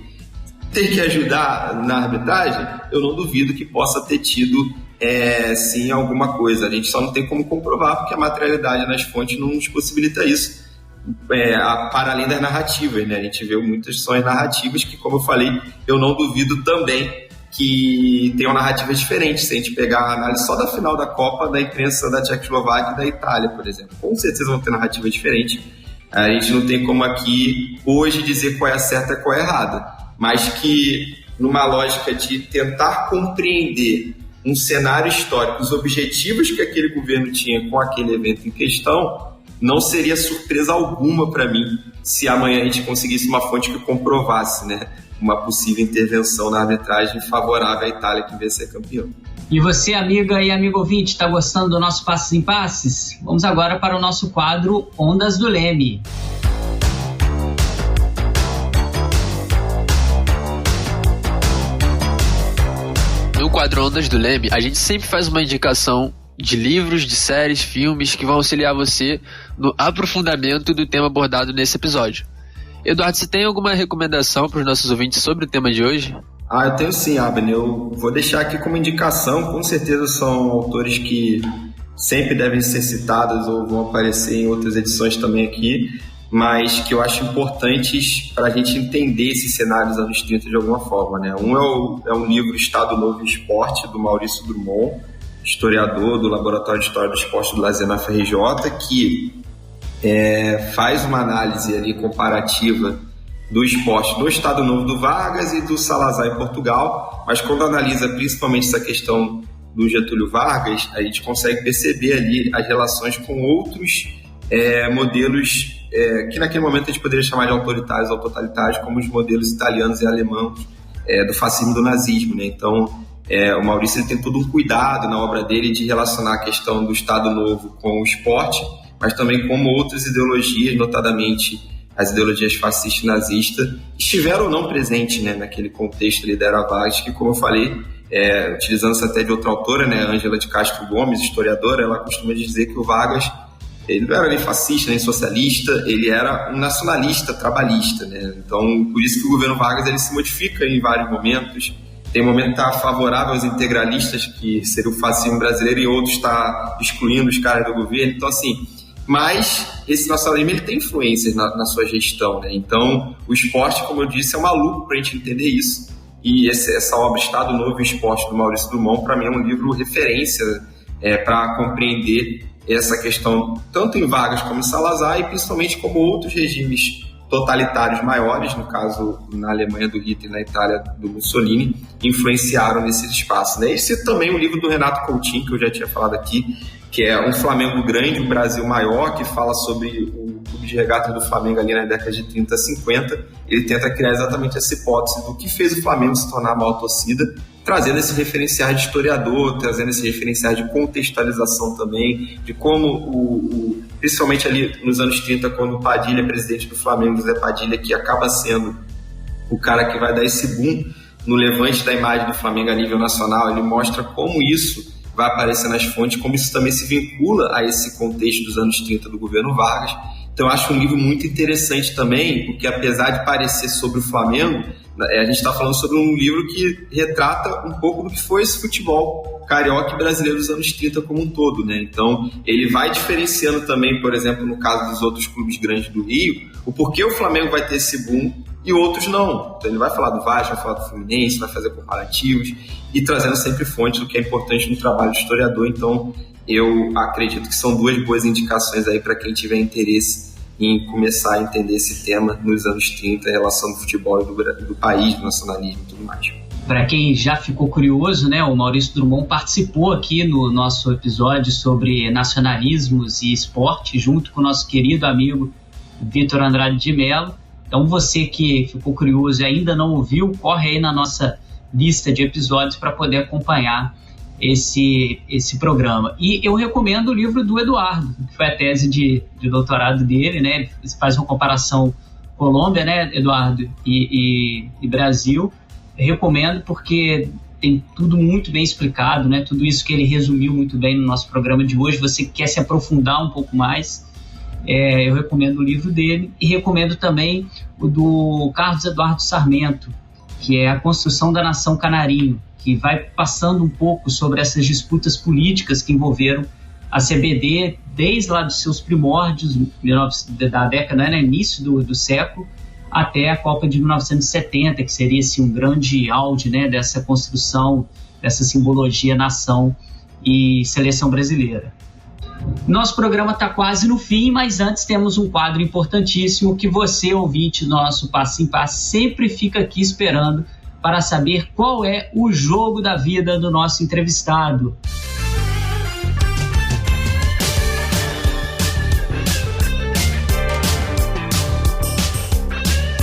Tem que ajudar na arbitragem? Eu não duvido que possa ter tido, sim, alguma coisa. A gente só não tem como comprovar, porque a materialidade nas fontes não nos possibilita isso. Para além das narrativas, né? A gente vê muitas são as narrativas que, como eu falei, eu não duvido também que tenham narrativas diferentes. Se a gente pegar a análise só da final da Copa, da imprensa da Tchecoslováquia e da Itália, por exemplo, com certeza vão ter narrativas diferentes. A gente não tem como aqui hoje dizer qual é a certa e qual é a errada, mas que numa lógica de tentar compreender um cenário histórico, os objetivos que aquele governo tinha com aquele evento em questão, não seria surpresa alguma para mim se amanhã a gente conseguisse uma fonte que comprovasse, né, uma possível intervenção na arbitragem favorável à Itália, que veio ser campeão. E você, amiga e amigo ouvinte, está gostando do nosso Passes em Passes? Vamos agora para o nosso quadro Ondas do Leme. No quadro Ondas do Leme, a gente sempre faz uma indicação de livros, de séries, filmes que vão auxiliar você no aprofundamento do tema abordado nesse episódio. Eduardo, você tem alguma recomendação para os nossos ouvintes sobre o tema de hoje? Eu tenho sim, Abner. Eu vou deixar aqui como indicação. Com certeza são autores que sempre devem ser citados ou vão aparecer em outras edições também aqui, mas que eu acho importantes para a gente entender esses cenários dos anos 30 de alguma forma, né? Um é um livro Estado Novo e Esporte, do Maurício Drummond, historiador do Laboratório de História do Esporte do Lazer na FRJ, que faz uma análise ali comparativa do esporte do Estado Novo do Vargas e do Salazar em Portugal, mas quando analisa principalmente essa questão do Getúlio Vargas, a gente consegue perceber ali as relações com outros modelos que naquele momento a gente poderia chamar de autoritários ou totalitários, como os modelos italianos e alemãos do fascismo e do nazismo, né? Então, o Maurício ele tem todo um cuidado na obra dele de relacionar a questão do Estado Novo com o esporte, mas também como outras ideologias, notadamente as ideologias fascistas e nazistas, estiveram ou não presentes, né, naquele contexto ali da era Vargas, que, como eu falei, utilizando-se até de outra autora, né, Ângela de Castro Gomes, historiadora, ela costuma dizer que o Vargas ele não era nem fascista, nem socialista, ele era um nacionalista, trabalhista, né? Então, por isso que o governo Vargas ele se modifica em vários momentos. Tem um momento que está favorável aos integralistas, que seria o fascismo brasileiro, e outro está excluindo os caras do governo. Então, assim, mas esse nacionalismo ele tem influências na sua gestão, né? Então, o esporte, como eu disse, é maluco para a gente entender isso. E essa obra, Estado Novo e Esporte, do Maurício Drummond, para mim é um livro referência para compreender essa questão, tanto em Vargas como em Salazar, e principalmente como outros regimes totalitários maiores, no caso na Alemanha do Hitler e na Itália do Mussolini, influenciaram nesse espaço, né? Esse também é um livro do Renato Coutinho, que eu já tinha falado aqui, que é Um Flamengo Grande, um Brasil Maior, que fala sobre o clube de regatas do Flamengo ali na década de 30, 50. Ele tenta criar exatamente essa hipótese do que fez o Flamengo se tornar a maior torcida, trazendo esse referencial de historiador, trazendo esse referencial de contextualização também, de como principalmente ali nos anos 30, quando o Padilha, presidente do Flamengo, José Padilha, que acaba sendo o cara que vai dar esse boom no levante da imagem do Flamengo a nível nacional, ele mostra como isso vai aparecer nas fontes, como isso também se vincula a esse contexto dos anos 30 do governo Vargas. Então eu acho um livro muito interessante também, porque apesar de parecer sobre o Flamengo, a gente está falando sobre um livro que retrata um pouco do que foi esse futebol carioca e brasileiro dos anos 30 como um todo, né? Então ele vai diferenciando também, por exemplo, no caso dos outros clubes grandes do Rio, o porquê o Flamengo vai ter esse boom e outros não. Então ele vai falar do Vasco, vai falar do Fluminense, vai fazer comparativos e trazendo sempre fontes, o que é importante no trabalho do historiador. Então eu acredito que são duas boas indicações aí para quem tiver interesse em começar a entender esse tema nos anos 30, em relação ao futebol do país, do nacionalismo e tudo mais. Para quem já ficou curioso, né, o Maurício Drummond participou aqui no nosso episódio sobre nacionalismos e esporte, junto com o nosso querido amigo Vitor Andrade de Mello. Então você que ficou curioso e ainda não ouviu, corre aí na nossa lista de episódios para poder acompanhar esse programa. E eu recomendo o livro do Eduardo, que foi a tese de doutorado dele, né? Ele faz uma comparação Colômbia, né, Eduardo, e Brasil. Eu recomendo porque tem tudo muito bem explicado, né? Tudo isso que ele resumiu muito bem no nosso programa de hoje. Você que quer se aprofundar um pouco mais, Eu recomendo o livro dele e recomendo também o do Carlos Eduardo Sarmento, que é A Construção da Nação Canarinho, que vai passando um pouco sobre essas disputas políticas que envolveram a CBD desde lá dos seus primórdios, da década, né, início do século, até a Copa de 1970, que seria assim, um grande auge, né, dessa construção, dessa simbologia nação e seleção brasileira. Nosso programa está quase no fim, mas antes temos um quadro importantíssimo que você, ouvinte nosso Passo em Passo, sempre fica aqui esperando para saber qual é o jogo da vida do nosso entrevistado.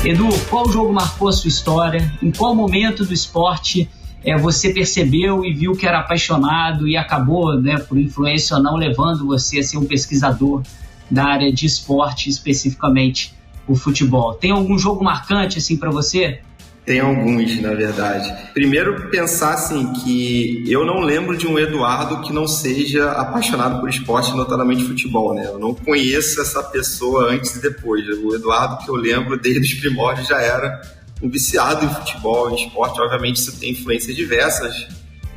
Edu, qual jogo marcou a sua história? Em qual momento do esporte você percebeu e viu que era apaixonado e acabou, né, por influência ou não, levando você a ser um pesquisador da área de esporte, especificamente o futebol? Tem algum jogo marcante assim para você? Tem alguns, na verdade. Primeiro, pensar assim, que eu não lembro de um Eduardo que não seja apaixonado por esporte, notadamente futebol, né? Eu não conheço essa pessoa antes e depois. O Eduardo que eu lembro desde os primórdios já era um viciado em futebol, em esporte. Obviamente isso tem influências diversas,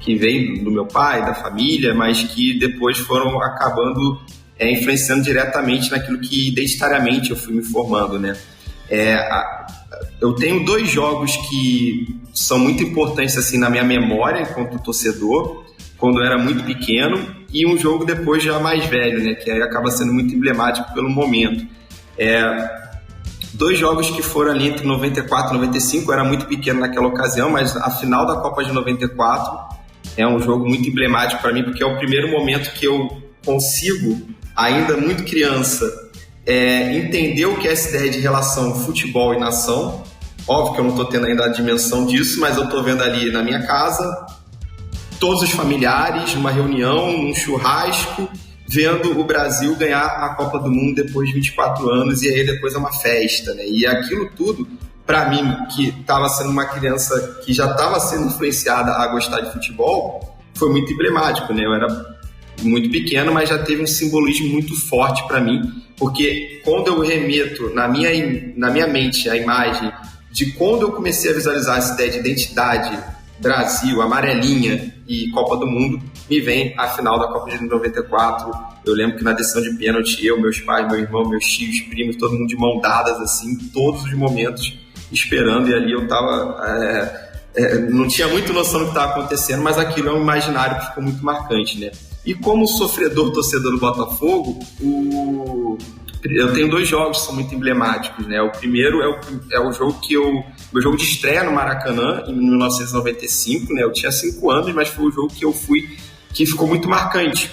que vem do meu pai, da família, mas que depois foram acabando influenciando diretamente naquilo que identitariamente eu fui me formando, né? Eu tenho 2 jogos que são muito importantes assim, na minha memória enquanto torcedor, quando eu era muito pequeno, e um jogo depois já mais velho, né, que aí acaba sendo muito emblemático pelo momento. 2 jogos que foram ali entre 94 e 95, eu era muito pequeno naquela ocasião, mas a final da Copa de 94 é um jogo muito emblemático para mim, porque é o primeiro momento que eu consigo, ainda muito criança, entender o que é essa ideia de relação futebol e nação. Óbvio que eu não estou tendo ainda a dimensão disso, mas eu estou vendo ali na minha casa todos os familiares, numa reunião, num churrasco, vendo o Brasil ganhar a Copa do Mundo depois de 24 anos, e aí depois é uma festa, né? E aquilo tudo, para mim, que estava sendo uma criança que já estava sendo influenciada a gostar de futebol, foi muito emblemático, né? Eu era muito pequeno, mas já teve um simbolismo muito forte para mim, porque quando eu remeto na minha mente a imagem de quando eu comecei a visualizar essa ideia de identidade, Brasil, amarelinha e Copa do Mundo, me vem a final da Copa de 94. Eu lembro que na decisão de pênalti, eu, meus pais, meu irmão, meus tios, primos, todo mundo de mão dadas, assim, todos os momentos esperando, e ali eu tava... não tinha muita noção do que estava acontecendo, mas aquilo é um imaginário que ficou muito marcante, né? E como sofredor, torcedor do Botafogo, eu tenho 2 jogos que são muito emblemáticos, né? O primeiro é o jogo meu jogo de estreia no Maracanã, em 1995, né? Eu tinha 5 anos, mas foi o jogo que eu fui, que ficou muito marcante.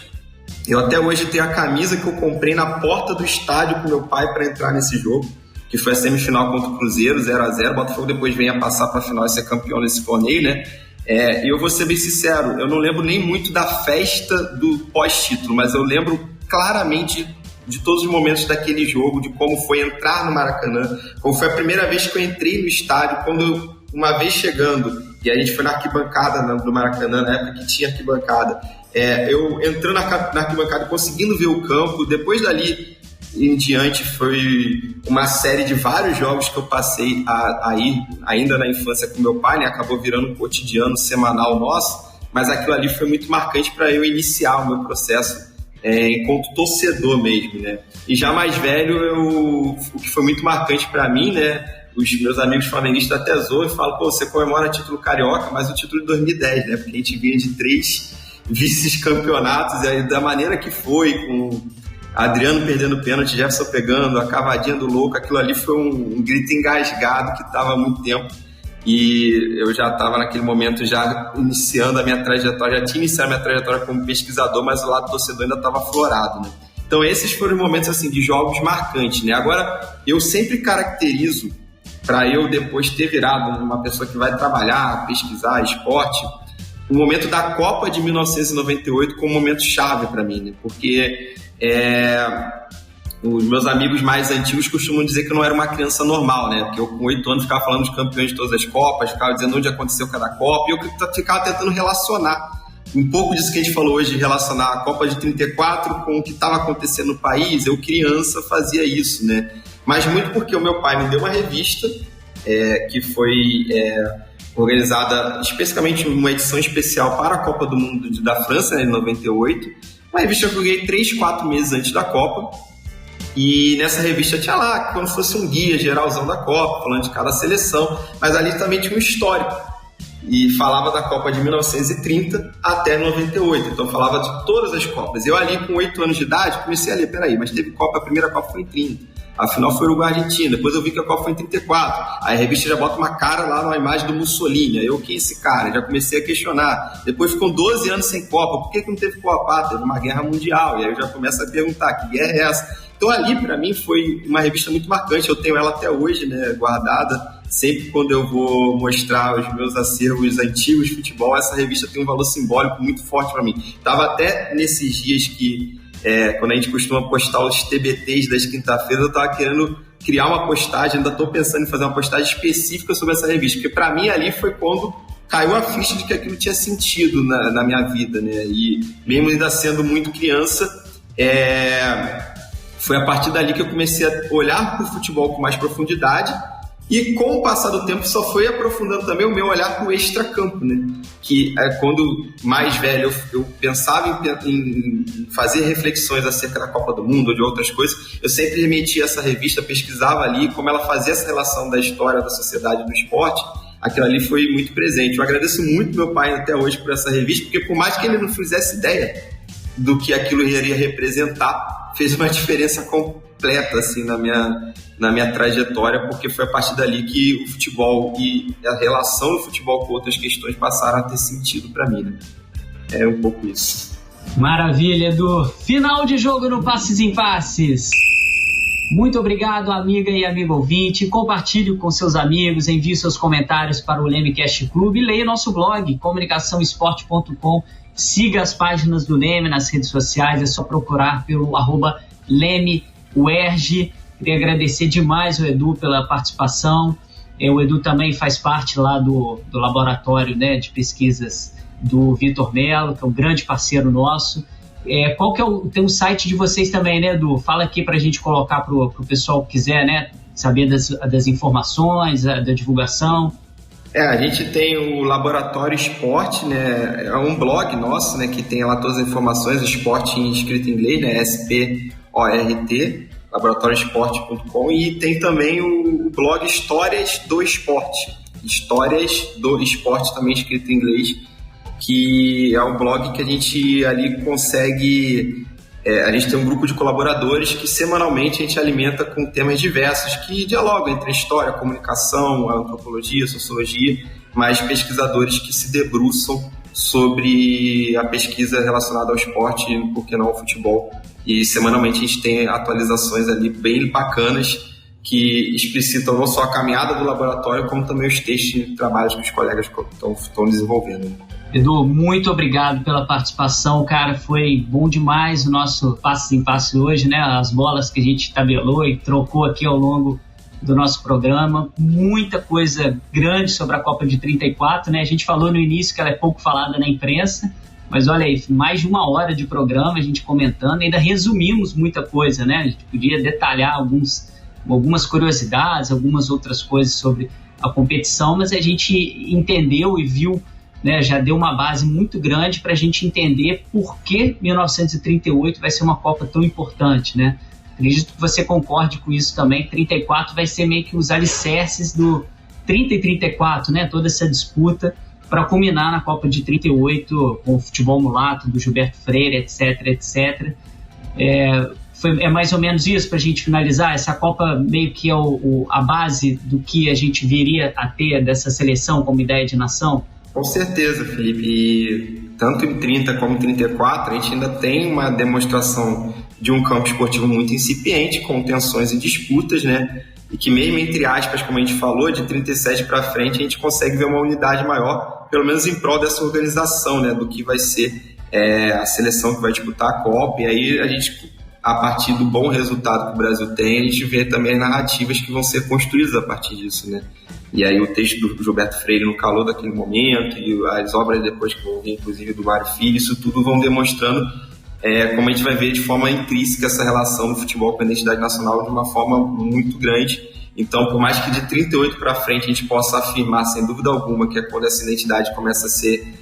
Eu até hoje tenho a camisa que eu comprei na porta do estádio com meu pai para entrar nesse jogo, que foi a semifinal contra o Cruzeiro, 0-0. O Botafogo depois vem a passar para a final e ser campeão nesse torneio, né? E eu vou ser bem sincero, eu não lembro nem muito da festa do pós-título, mas eu lembro claramente de todos os momentos daquele jogo, de como foi entrar no Maracanã, como foi a primeira vez que eu entrei no estádio, quando uma vez chegando, e a gente foi na arquibancada do Maracanã, na época que tinha arquibancada, eu entrando na arquibancada, conseguindo ver o campo. Depois dali em diante foi uma série de vários jogos que eu passei a ir, ainda na infância com meu pai, né? Acabou virando um cotidiano semanal nosso, mas aquilo ali foi muito marcante para eu iniciar o meu processo enquanto torcedor mesmo, né? E já mais velho, o que foi muito marcante para mim, né? Os meus amigos flamenguistas até zoam e falam, pô, você comemora título carioca, mas o título de 2010, né? Porque a gente vinha de 3 vice-campeonatos, e aí da maneira que foi, com Adriano perdendo o pênalti, Jefferson pegando, a cavadinha do louco, aquilo ali foi um grito engasgado que estava há muito tempo, e eu já estava naquele momento já iniciando a minha trajetória, já tinha iniciado a minha trajetória como pesquisador, mas o lado torcedor ainda estava aflorado, né? Então esses foram os momentos assim, de jogos marcantes, né? Agora, eu sempre caracterizo, para eu depois ter virado uma pessoa que vai trabalhar, pesquisar esporte, o momento da Copa de 1998 como um momento chave para mim, né? Porque os meus amigos mais antigos costumam dizer que eu não era uma criança normal, né? Porque eu com 8 anos ficava falando dos campeões de todas as Copas, ficava dizendo onde aconteceu cada Copa, e eu ficava tentando relacionar um pouco disso que a gente falou hoje, relacionar a Copa de 34 com o que estava acontecendo no país. Eu, criança, fazia isso, né? Mas muito porque o meu pai me deu uma revista que foi organizada especificamente uma edição especial para a Copa do Mundo da França, né, em 98. Uma revista que eu ganhei 3-4 meses antes da Copa. E nessa revista tinha lá, como se fosse um guia geralzão da Copa, falando de cada seleção, mas ali também tinha um histórico. E falava da Copa de 1930 até 98, então falava de todas as Copas. Eu ali com 8 anos de idade comecei a ler, peraí, mas teve Copa, a primeira Copa foi em 30, a final foi Uruguai-Argentina, depois eu vi que a Copa foi em 34, aí a revista já bota uma cara lá na imagem do Mussolini, aí eu, quem é esse cara? Já comecei a questionar, depois ficam 12 anos sem Copa, por que não teve Copa? Teve uma guerra mundial, e aí eu já começo a perguntar, que guerra é essa? Então ali para mim foi uma revista muito marcante, eu tenho ela até hoje, né, guardada. Sempre quando eu vou mostrar os meus acervos antigos de futebol, essa revista tem um valor simbólico muito forte para mim. Estava até nesses dias que, quando a gente costuma postar os TBTs das quinta-feiras, eu estava querendo criar uma postagem, ainda estou pensando em fazer uma postagem específica sobre essa revista, porque para mim ali foi quando caiu a ficha de que aquilo tinha sentido na minha vida, né? E mesmo ainda sendo muito criança, foi a partir dali que eu comecei a olhar para o futebol com mais profundidade. E com o passar do tempo só foi aprofundando também o meu olhar para o extracampo, né? Que quando mais velho eu pensava em fazer reflexões acerca da Copa do Mundo ou de outras coisas, eu sempre remetia essa revista, pesquisava ali como ela fazia essa relação da história, da sociedade, do esporte. Aquilo ali foi muito presente. Eu agradeço muito meu pai até hoje por essa revista, porque por mais que ele não fizesse ideia do que aquilo iria representar, fez uma diferença completa assim, na minha trajetória, porque foi a partir dali que o futebol e a relação do futebol com outras questões passaram a ter sentido para mim, né? É um pouco isso. Maravilha, Edu. Final de jogo no Passes em Passes. Muito obrigado, amiga e amigo ouvinte. Compartilhe com seus amigos, envie seus comentários para o Lemecast Clube e leia nosso blog, comunicaçãoesporte.com. Siga as páginas do Leme nas redes sociais, é só procurar pelo @LemeUERJ. Queria agradecer demais o Edu pela participação. O Edu também faz parte lá do laboratório, né, de pesquisas do Vitor Melo, que é um grande parceiro nosso. Qual que tem um site de vocês também, né, Edu? Fala aqui para a gente colocar para o pessoal que quiser, né, saber das informações, da divulgação. A gente tem o Laboratório Esporte, né? É um blog nosso, né, que tem lá todas as informações, esporte escrito em inglês, né? SPORT, laboratórioesporte.com, e tem também o blog Histórias do Esporte. Histórias do Esporte, também escrito em inglês, que é um blog que a gente ali consegue... a gente tem um grupo de colaboradores que semanalmente a gente alimenta com temas diversos que dialogam entre história, comunicação, antropologia, sociologia, mas pesquisadores que se debruçam sobre a pesquisa relacionada ao esporte e, por que não, ao futebol. E semanalmente a gente tem atualizações ali bem bacanas que explicitam não só a caminhada do laboratório, como também os textos e trabalhos que os colegas estão desenvolvendo. Edu, muito obrigado pela participação, cara, foi bom demais o nosso Passe em Passe hoje, né, as bolas que a gente tabelou e trocou aqui ao longo do nosso programa, muita coisa grande sobre a Copa de 34, né, a gente falou no início que ela é pouco falada na imprensa, mas olha aí, mais de 1 hora de programa, a gente comentando, ainda resumimos muita coisa, né, a gente podia detalhar algumas curiosidades, algumas outras coisas sobre a competição, mas a gente entendeu e viu, né, já deu uma base muito grande para a gente entender por que 1938 vai ser uma Copa tão importante, né? Acredito que você concorde com isso também. 34 vai ser meio que os alicerces do 30 e 34, né? Toda essa disputa para culminar na Copa de 38 com o futebol mulato do Gilberto Freire, etc, etc. É mais ou menos isso para a gente finalizar. Essa Copa meio que é a base do que a gente viria a ter dessa seleção como ideia de nação. Com certeza, Felipe, e tanto em 30 como em 34 a gente ainda tem uma demonstração de um campo esportivo muito incipiente, com tensões e disputas, né? E que mesmo entre aspas, como a gente falou, de 37 para frente a gente consegue ver uma unidade maior, pelo menos em prol dessa organização, né? Do que vai ser a seleção que vai disputar a Copa, e aí a gente a partir do bom resultado que o Brasil tem, a gente vê também as narrativas que vão ser construídas a partir disso, né? E aí o texto do Gilberto Freire no calor daquele momento e as obras depois que vão vir, inclusive do Mário Filho, isso tudo vão demonstrando como a gente vai ver de forma intrínseca essa relação do futebol com a identidade nacional de uma forma muito grande. Então, por mais que de 38 para frente a gente possa afirmar, sem dúvida alguma, que é quando essa identidade começa a ser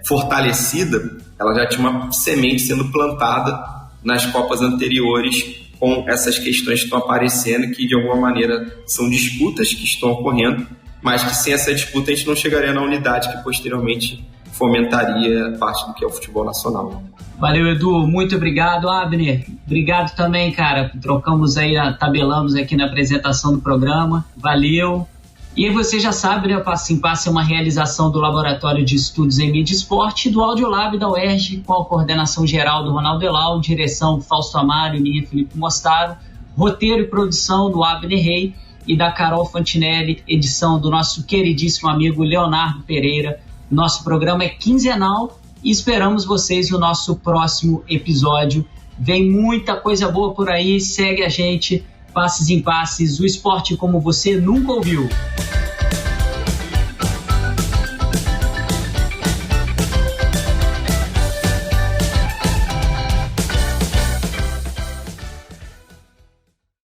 fortalecida, ela já tinha uma semente sendo plantada nas Copas anteriores, com essas questões que estão aparecendo, que de alguma maneira são disputas que estão ocorrendo, mas que sem essa disputa a gente não chegaria na unidade que posteriormente fomentaria parte do que é o futebol nacional. Valeu, Edu, muito obrigado. Abner, obrigado também, cara. Trocamos aí, tabelamos aqui na apresentação do programa. Valeu. E aí você já sabe, né, o Passo em Passo é uma realização do Laboratório de Estudos em Mídia e Esporte e do Audiolab da UERJ, com a coordenação geral do Ronaldo Elal, direção do Fausto Amaro e minha, Felipe Mostaro, roteiro e produção do Abner Rey e da Carol Fantinelli, edição do nosso queridíssimo amigo Leonardo Pereira. Nosso programa é quinzenal e esperamos vocês no nosso próximo episódio. Vem muita coisa boa por aí, segue a gente. Passes em Passes, o esporte como você nunca ouviu.